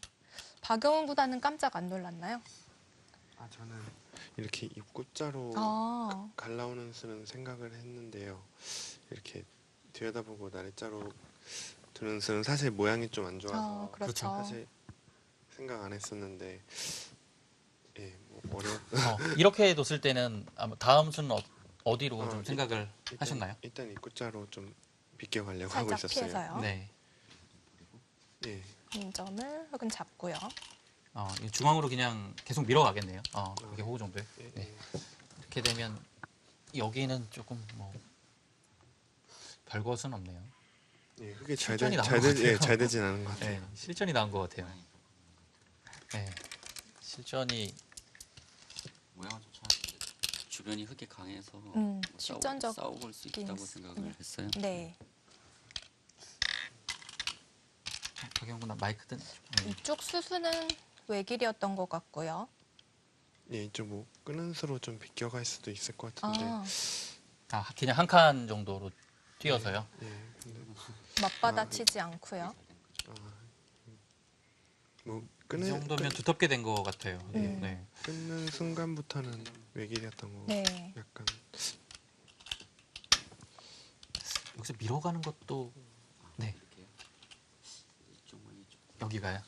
박영훈 구단은 깜짝 안 놀랐나요? 아 저는 이렇게 입구자로 아, 갈라오는 수는 생각을 했는데요. 이렇게 들여다보고 나래자로 두는 수는 사실 모양이 좀 안 좋아서 그렇죠. 사실 생각 안 했었는데 예, 뭐 이렇게 뒀을 때는 아마 다음 수는 어디로 좀 일단- 생각을 하셨나요? 일단 입구자로 좀 비껴가려고 하고 살짝 있었어요. 피해서요. 네. 예, 인 점을 흙은 잡고요. 이 중앙으로 그냥 계속 밀어가겠네요. 이게 호구 정도에. 예, 네. 예. 이렇게 되면 여기는 조금 뭐 별것은 없네요. 예, 그게 실전이 나온 것 같아요. 잘 되진 않은 것 같아요. 네, 실전이 나온 것 같아요. 네, 실전이 모양은 좋지 않은데 주변이 흙이 강해서 실전적 싸워볼 수 있다고 생각을 했어요. 네. 박영훈 구단 마이크든 이쪽 수수는 외길이었던 것 같고요. 예, 이쪽 뭐 끄는 수로 좀 비껴갈 수도 있을 것 같은데. 그냥 한 칸 정도로 뛰어서요. 예, 근데 맞받아치지 않고요. 뭐 이 정도면 끄는 두텁게 된 것 같아요. 네. 끊는 순간부터는 외길이었던 거. 네. 약간 여기서 밀어가는 것도 네 이쪽 모양이 좀 여기가요.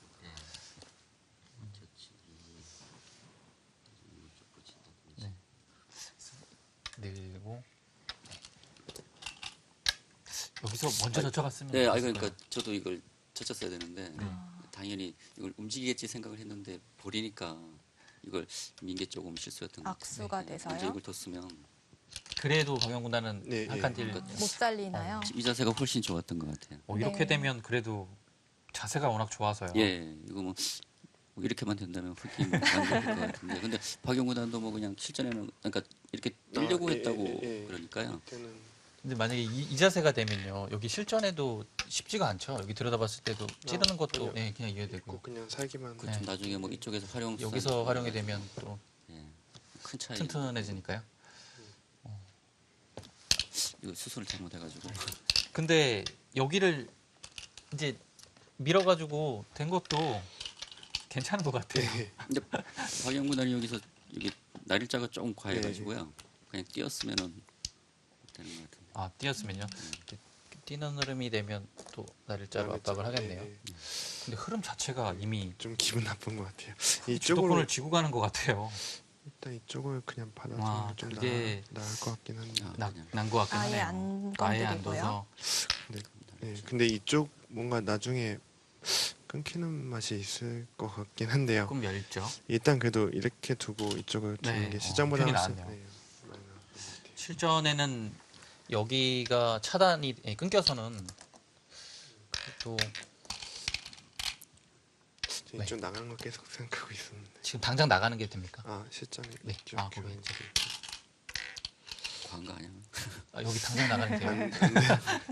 네. 늘고 여기서 먼저 젖혀갔으면 네, 좋았을 그러니까 거예요. 저도 이걸 젖혔어야 되는데 당연히 이걸 움직이겠지 생각을 했는데 버리니까 이걸 민 게 조금 실수였던 것 같아요. 악수가 돼서요. 먼저 이걸 뒀으면 그래도 박영구단은 네, 한 예. 칸 딜. 못 살리나요? 이 자세가 훨씬 좋았던 것 같아요. 이렇게 네. 되면 그래도 자세가 워낙 좋아서요. 예, 이거 뭐 이렇게만 된다면 흑이 완벽할 것 같은데, 근데 박영구단도 뭐 그냥 실전에는 그러니까 이렇게 뛰려고 아, 예, 했다고 예, 예. 그러니까요. 그때는 근데 만약에 이 자세가 되면요, 여기 실전에도 쉽지가 않죠. 여기 들여다봤을 때도 찌르는 것도 그냥 이해되고 있고 그냥 살기만 그렇죠. 네. 나중에 뭐 이쪽에서 활용 여기서 활용이 되면 또 예, 큰 차이. 튼튼해지니까요. 이거 수술을 잘못해가지고 근데 여기를 이제 밀어가지고 된 것도 괜찮은 것 같아요. 네. 근데 박영구단이 여기서 여기 날일자가 조금 과해가지고요. 그냥 뛰었으면은 되는 것 같은데. 아, 뛰었으면요. 뛰는 흐름이 되면 또 날일자로 압박을 하겠네요. 예, 예. 근데 흐름 자체가 이미 좀 기분 나쁜 것 같아요. 주도권을 이쪽으로 쥐고 가는 것 같아요. 일단 이쪽을 그냥 받아주는 아, 게 좀 그게 나을 것 같긴 한데. 난 것 같긴 아예 하네요. 안 아예 안 건드리고요. 둬서 근데 이쪽 뭔가 나중에 끊기는 맛이 있을 것 같긴 한데요. 조금 얇죠. 일단 그래도 이렇게 두고 이쪽을 두는 네, 게 시장보다 편이 훨씬 나았네요. 많이 나은 것 같아요. 실전에는 여기가 차단이 끊겨서는 또 저 이쪽 나가는 거 계속 생각하고 있었는데. 지금 당장 나가는 게 됩니까? 아 실전에 네. 이쪽 아, 거기 교환. 이제. 과한 거 아니야? 아, 여기 당장 나가는 게요.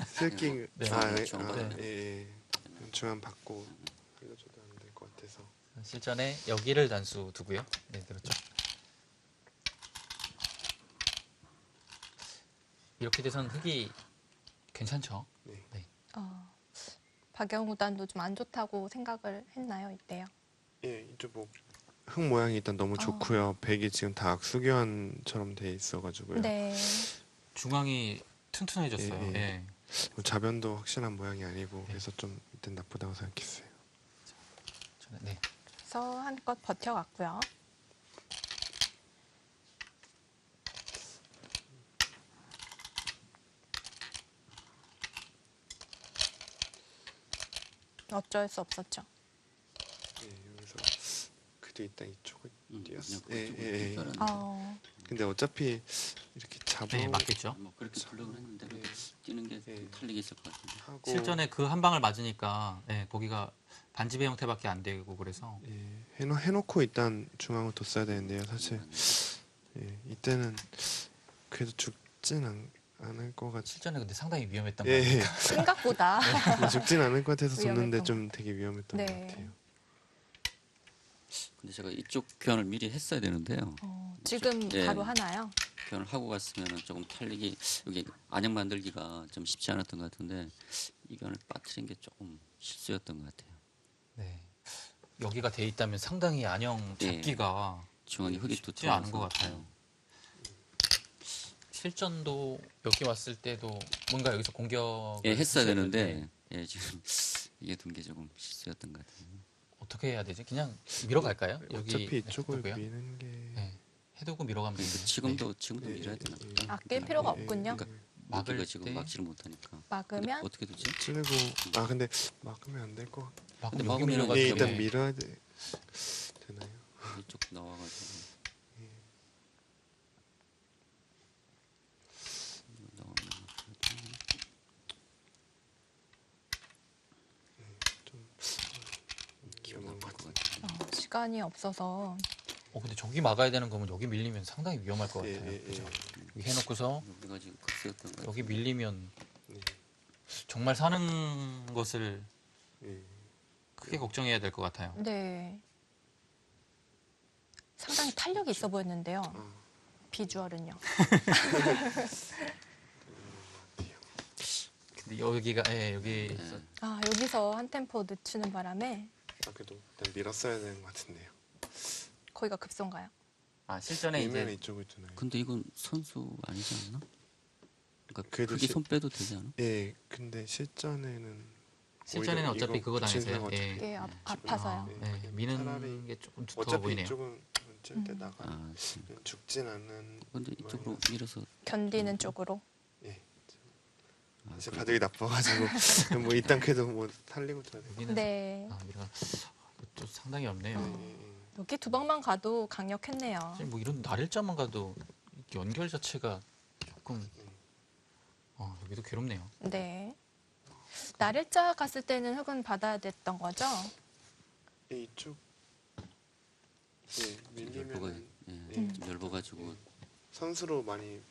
슬킹 네. 아, 네. 예. 중앙 받고 흘려줘도 안 될 것 같아서. 실전에 여기를 단수 두고요. 네, 그렇죠. 이렇게 돼서는 흙이 괜찮죠. 네. 박영구단도 좀 안 좋다고 생각을 했나요, 이때요? 예, 이쪽 흙 모양이 일단 너무 좋고요. 백이 지금 다 악수교환처럼 돼 있어가지고요. 네. 중앙이 튼튼해졌어요. 예, 예. 예. 자변도 확실한 모양이 아니고 그래서 좀 일단 나쁘다고 생각했어요. 저는, 네. 그래서 한껏 버텨갔고요. 어쩔 수 없었죠. 예, 여기서 그래도 일단 이쪽을 뛰었어. 그냥 예, 그쪽으로 예, 예. 뛸 줄 알았는데. 근데 어차피 이렇게 잡으 네, 맞겠죠. 뭐 그렇게 돌려고 했는데 예. 뛰는 게 예. 탈릭이 있을 것 같은데. 하고 실전에 그 한 방을 맞으니까 거기가 반지배 형태밖에 안 되고 그래서 예, 해놓고 일단 중앙을 뒀어야 되는데요. 사실 이때는 그래도 죽진 않을 것 같. 실전에 근데 상당히 위험했던 예, 거예요. 생각보다. 죽진 않을 것 같아서 뒀는데 위험했던 좀 되게 위험했던 네. 것 같아요. 근데 제가 이쪽 교환을 미리 했어야 되는데요. 지금 예. 바로 하나요? 교환을 하고 갔으면 조금 탈릭이 여기 안형 만들기가 좀 쉽지 않았던 것 같은데 이 교환을 빠뜨린 게 조금 실수였던 것 같아요. 네. 여기가 돼 있다면 상당히 안형 예. 잡기가 중앙에 흙이 또 쉽지 않은 것 들어가서. 같아요. 실전도 여기 왔을 때도 뭔가 여기서 공격 예, 했어야 되는데 예, 지금 이게 둔 게 조금 실수였던 것 같아요. 어떻게 해야 되지? 그냥 밀어갈까요? 여기 어차피 이쪽을 해두고요. 미는 게 네. 해두고 밀어가면 되는데 지금도 예, 밀어야 되나? 아낄 필요가 없군요. 그러니까 막을 여기가 지금 때 막지를 못하니까. 근데 막으면 어떻게 되지? 찌르고 근데 막으면 안 될 것 같아요. 막으면 근데 여기 막으면 밀어가지고 예, 일단 네. 밀어야 되나요? 이쪽 나와가지고. 위험한 것 같아요. 시간이 없어서 근데 저기 막아야 되는 거면 여기 밀리면 상당히 위험할 것 예, 같아요. 예, 그죠? 예. 여기 해놓고서 여기가 지금 급수였던 것 같아요. 여기 밀리면 네. 정말 사는 것을 예. 크게 걱정해야 될 것 같아요. 네. 상당히 탄력이 있어 보였는데요. 아, 비주얼은요. 근데 여기가 여기 네. 여기서 한 템포 늦추는 바람에 그래도 일단 밀었어야 되는 것 같은데요. 거기가 급선가요? 실전에 밀면 이제 이쪽을 두나요? 근데 이건 선수 아니지 않나? 그러니까 그래도 크게 손 빼도 되지 않아? 예, 근데 실전에는 실전에는 오히려 어차피 이거 그거 당해서요. 붙이는 예. 이게 아파서요. 네. 미는 차라리 게 조금 두터워 어차피 보이네요. 이쪽은 찔때 나가 아, 죽진 않는. 근데 이쪽으로 밀어서 견디는 쪽으로. 예, 아, 사실 그래도 바닥이 나빠가지고 뭐 일단 그래도 뭐 살리고 줘야 돼. 여기는 네. 미가 또 상당히 없네요. 여기 두 방만 가도 강력했네요. 사실 뭐 이런 날일자만 가도 연결 자체가 조금 여기도 괴롭네요. 네. 날일자 갔을 때는 흙은 받아야 됐던 거죠? 예, 이쪽 예, 열보가 밀리면 예, 좀 열보가지고 선수로 많이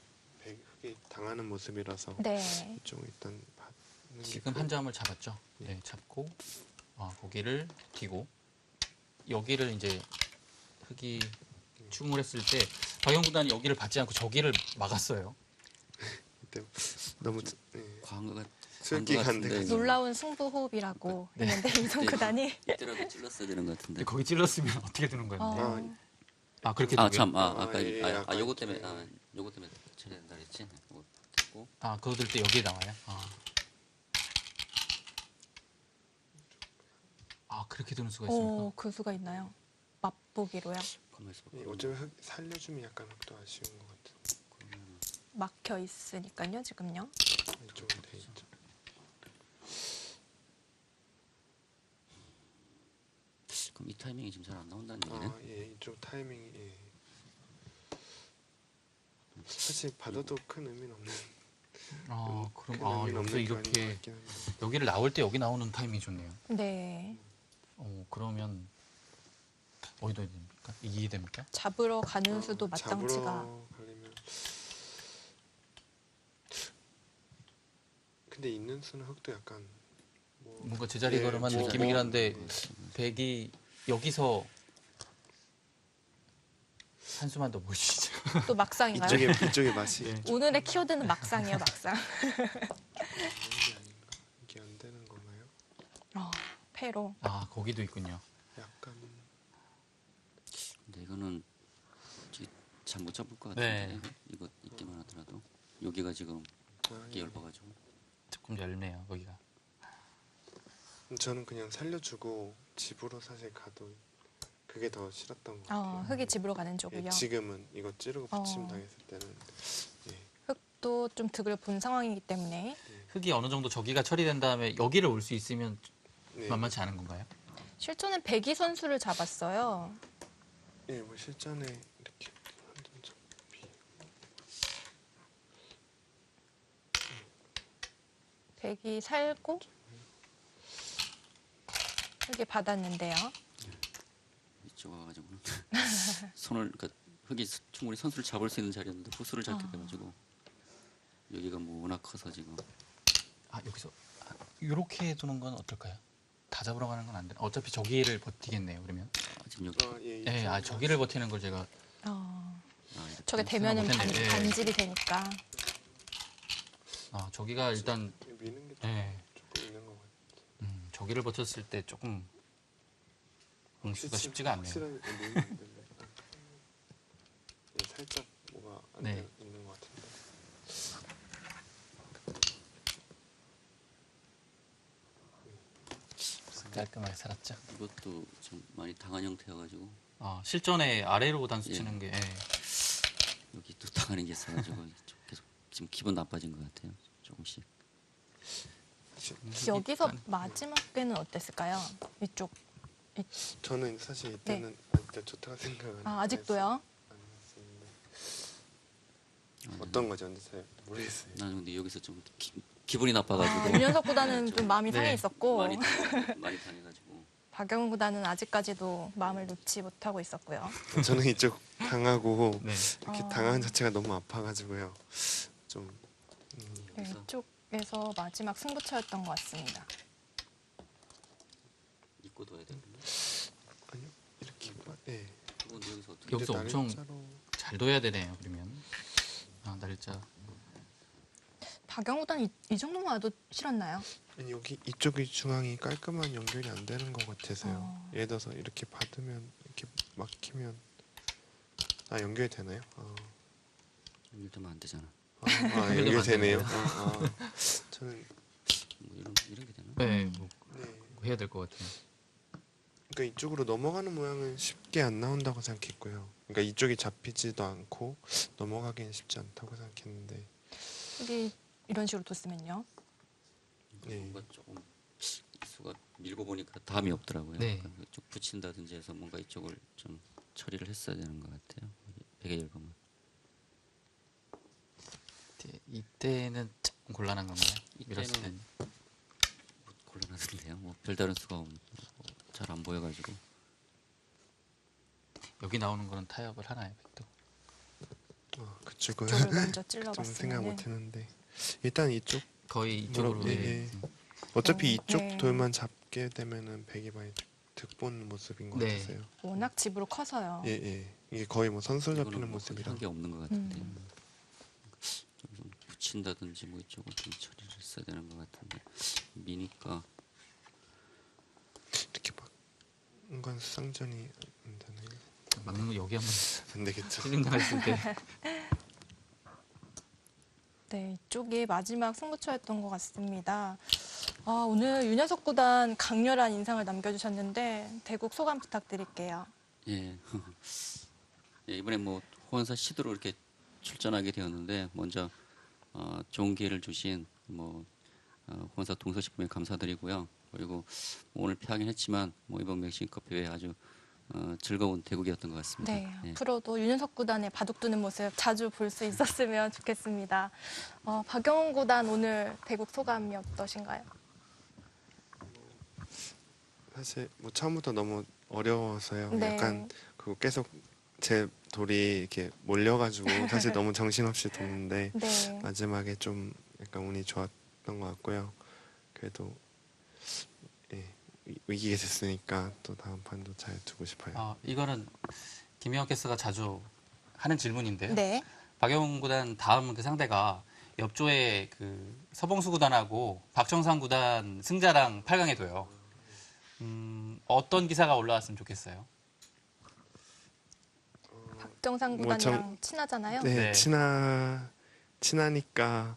흙이 당하는 모습이라서 네. 이쪽은 일단 받는 게 지금 큰- 한 점을 잡았죠. 네, 잡고 고기를 튀고 여기를 이제 흙이 추궁을 했을 때 박영 구단이 여기를 받지 않고 저기를 막았어요. 이때 너무 예, 과한 것 술기가 안 같은데 돼가지고. 놀라운 승부 호흡이라고 네. 했는데 이성 구단이 이때라도 찔렀어야 되는 것 같은데. 근데 거기 찔렀으면 어떻게 되는 거예요? 그렇게 아 되고요? 참, 아까 예, 아까 요거 때문에 이렇게. 요거 때문에 처리해야 된다 그랬지. 요거 됐고 그거 들 때 여기에 나와요? 그렇게 되는 수가 있습니까? 그 수가 있나요? 맛보기로요. 가만있어 봐. 예, 어쩌면 흙 살려주면 약간 흙도 아쉬운 것 같은. 막혀 있으니까요, 지금요. 이쪽은 돼 있죠. 그럼 이 타이밍이 지금 잘 안 나온다는 얘기네. 예, 이쪽 타이밍이 예. 사실 받아도 큰 의미는 없는. 그럼 큰 의미는 여기서 없는 이렇게 교환인 것 같긴 한데. 여기를 나올 때 여기 나오는 타이밍이 좋네요. 네. 그러면 어디 둬야 됩니까? 이기게 됩니까? 잡으러 가는 수도 맞장치가. 잡으러 가려면 근데 있는 수는 흙도 약간 뭐 뭔가 제자리 예, 걸음한 뭐, 느낌이긴 한데 예. 백이 여기서 한 수만 더 보시죠. 또 막상인가요? 이쪽에 맛이 예. 오늘의 키워드는 막상이에요, 막상. 이게 안 되는 건가요? 패로. 거기도 있군요. 약간 근데 이거는 잘 못 잡을 것 네. 같은데 이거 있기만 하더라도 여기가 지금 이게 열봐가지고 조금 얇네요, 거기가. 저는 그냥 살려주고 집으로 사실 가도 그게 더 싫었던 것 같아요. 흙이 집으로 가는 예, 쪽이요. 지금은 이거 찌르고 붙임 당했을 때는 흙도 좀 득을 본 상황이기 때문에 흙이 어느 정도 저기가 처리된 다음에 여기를 올 수 있으면 네, 만만치 않은 건가요? 실조는 백이 선수를 잡았어요. 예, 뭐 실전에 이렇게 한점 잡히 백이 살고 흙이 받았는데요. 이쪽 와가지고 손을 그러니까 흙이 충분히 선수를 잡을 수 있는 자리였는데 호수를 잡게 돼가지고 여기가 뭐 워낙 커서 지금 여기서 이렇게 두는 건 어떨까요? 다 잡으러 가는 건 안 되나? 어차피 저기를 버티겠네요, 그러면. 지금 여기 예, 네, 저기를 버티는 걸 제가 이렇게 저게 되면은 못했네요. 예. 반질이 되니까. 저기가 일단 미는 게 예, 조금 있는 것 같아요. 저기를 버텼을 때 조금 공수가 쉽지가 않네요. 확실하게 미는 안 되네. 예, 살짝 뭐가 안 네. 있는 것 같은데. 깔끔하게 살았죠. 이것도 좀 많이 당한 형태여가지고 실전에 아래로 단수 예. 치는 게 여기 또 당하는 게 있어가지고 좀 계속 지금 기분 나빠진 것 같아요. 조금씩. 여기서 마지막에는 어땠을까요? 이쪽. 저는 사실 네. 이때는 진짜 좋다고 생각은 아직도요? 안 했었는데 어떤 거죠, 근데 잘 모르겠어요. 나는 근데 여기서 좀 기분이 나빠가지고 윤현석 구단은 좀 마음이 상해 네. 있었고 많이 많이 당해가지고 박영훈 구단은 아직까지도 마음을 놓지 못하고 있었고요. 저는 이쪽 당하고 네. 이렇게 당한 자체가 너무 아파가지고요. 좀 네, 이쪽에서 마지막 승부처였던 것 같습니다. 입고 둬야 되거든요. 아니요 이렇게 예. 그건 여기서 어떻게 여기서 근데 엄청 날짜로 잘 둬야 되네요, 그러면. 날짜. 박영훈 구단 이 정도만 와도 싫었나요? 아니, 여기 이쪽이 중앙이 깔끔한 연결이 안 되는 것 같아서요. 예를 들어서 이렇게 받으면 이렇게 막히면 연결이 되나요? 연결되면 안 되잖아. 연결이 되네요. 저는 뭐 이런 게 되나? 네, 뭐 네. 해야 될 것 같아요. 그러니까 이쪽으로 넘어가는 모양은 쉽게 안 나온다고 생각했고요. 그러니까 이쪽이 잡히지도 않고 넘어가기는 쉽지 않다고 생각했는데 여기 이런 식으로 뒀으면요. 네. 뭔가 조금 수가 밀고 보니까 담이 없더라고요. 네. 그러니까 쭉 붙인다든지 해서 뭔가 이쪽을 좀 처리를 했어야 되는 것 같아요. 베개 열거만. 이때는 조금 곤란한 건가요? 밀었을 이때는 때는. 곤란하던데요. 뭐 별다른 수가 잘 안 보여가지고. 여기 나오는 거는 타협을 하나요, 백도? 그쪽은 쪽을 먼저 좀 생각 찔러봤으면 못했는데 일단 이쪽 거의 이쪽으로. 예, 예. 어차피 이쪽 네. 돌만 잡게 되면은 백이 많이 득본 모습인 것 네. 같아서요. 워낙 집으로 커서요. 예, 예. 이게 거의 뭐 선술 잡히는 이거는 뭐 모습이라. 한게 없는 것 같은데. 좀 붙인다든지 뭐 이쪽을 좀 처리를 했어야 되는 것 같은데 미니까 이렇게 막 은관 쌍전이 안 되나요? 막는 거 여기 한번 안 되겠죠. 틀린 거 했을 때. 네, 이쪽이 마지막 승부처였던 것 같습니다. 오늘 윤현석 구단 강렬한 인상을 남겨주셨는데 대국 소감 부탁드릴게요. 예. 예, 이번에 뭐 호원사 시도로 이렇게 출전하게 되었는데 먼저 좋은 기회를 주신 뭐 호원사 동서식품에 감사드리고요. 그리고 오늘 패하긴 했지만 뭐 이번 멕시코컵 대회 아주 즐거운 대국이었던 것 같습니다. 네, 예. 앞으로도 윤현석 구단의 바둑 두는 모습 자주 볼 수 있었으면 좋겠습니다. 박영훈 구단 오늘 대국 소감이 어떠신가요? 사실 뭐 처음부터 너무 어려워서요. 네. 약간 그 계속 제 돌이 이렇게 몰려가지고 사실 너무 정신없이 뒀는데 네, 마지막에 좀 약간 운이 좋았던 것 같고요. 그래도 예, 이기게 됐으니까 또 다음 판도 잘 두고 싶어요. 이거는 김영학 캐스가 자주 하는 질문인데요. 네, 박영훈 구단 다음 그 상대가 옆조의 그 서봉수 구단하고 박정상 구단 승자랑 8강에 둬요. 어떤 기사가 올라왔으면 좋겠어요. 박정상 뭐 구단이랑 친하잖아요. 네, 네. 친하니까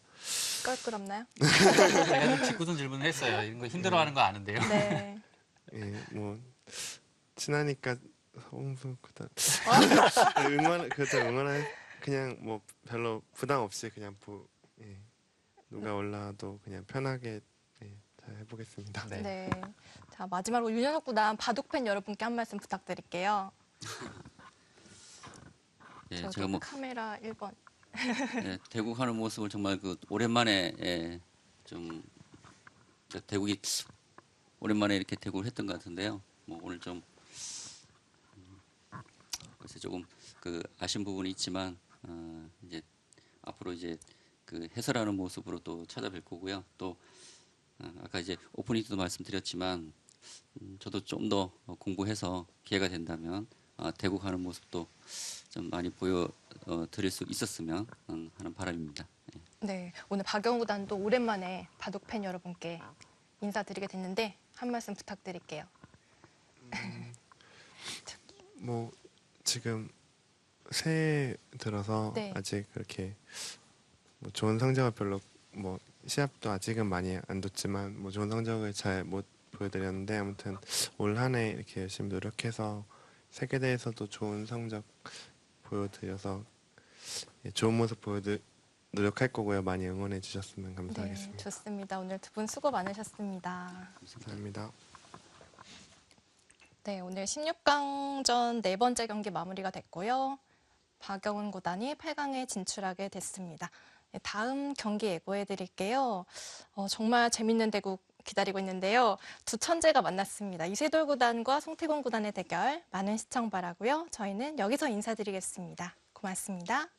껄끄럽나요? 제가 좀 짓궂은 질문을 했어요. 이런 거 힘들어하는 거 아는데요. 네. 예, 뭐 친하니까 서봉수 구단 응원할 그냥 뭐 별로 부담 없이 그냥 예, 누가 올라와도 그냥 편하게 예, 잘 해보겠습니다. 네. 네. 자, 마지막으로 윤현석 구단 바둑팬 여러분께 한 말씀 부탁드릴게요. 예, 저기 제가 뭐 카메라 1번. 예, 대국 하는 모습을 정말 그 오랜만에 좀 대국이 오랜만에 이렇게 대국을 했던 것 같은데요. 뭐 오늘 좀 글쎄 조금 그 아쉬운 부분이 있지만 이제 앞으로 이제 그 해설하는 모습으로 또 찾아뵐 거고요. 또 아까 이제 오프닝 때도 말씀드렸지만 저도 좀 더 공부해서 기회가 된다면 대국 하는 모습도 좀 많이 보여드릴 수 있었으면 하는 바람입니다. 예. 네, 오늘 박영훈 구단도 오랜만에 바둑팬 여러분께 인사드리게 됐는데 한 말씀 부탁드릴게요. 뭐 지금 새해 들어서 네. 아직 그렇게 뭐 좋은 성적을 별로 뭐 시합도 아직은 많이 안 뒀지만 뭐 좋은 성적을 잘 못 보여드렸는데 아무튼 올 한 해 이렇게 열심히 노력해서 세계대회에서도 좋은 성적 보여드려서 예, 좋은 모습 노력할 거고요. 많이 응원해 주셨으면 네, 감사하겠습니다. 좋습니다. 오늘 두 분 수고 많으셨습니다. 감사합니다. 네, 오늘 16강전 네 번째 경기 마무리가 됐고요. 박영훈 구단이 8강에 진출하게 됐습니다. 네, 다음 경기 예고해 드릴게요. 정말 재밌는 대국 기다리고 있는데요. 두 천재가 만났습니다. 이세돌 구단과 송태곤 구단의 대결 많은 시청 바라고요. 저희는 여기서 인사드리겠습니다. 고맙습니다.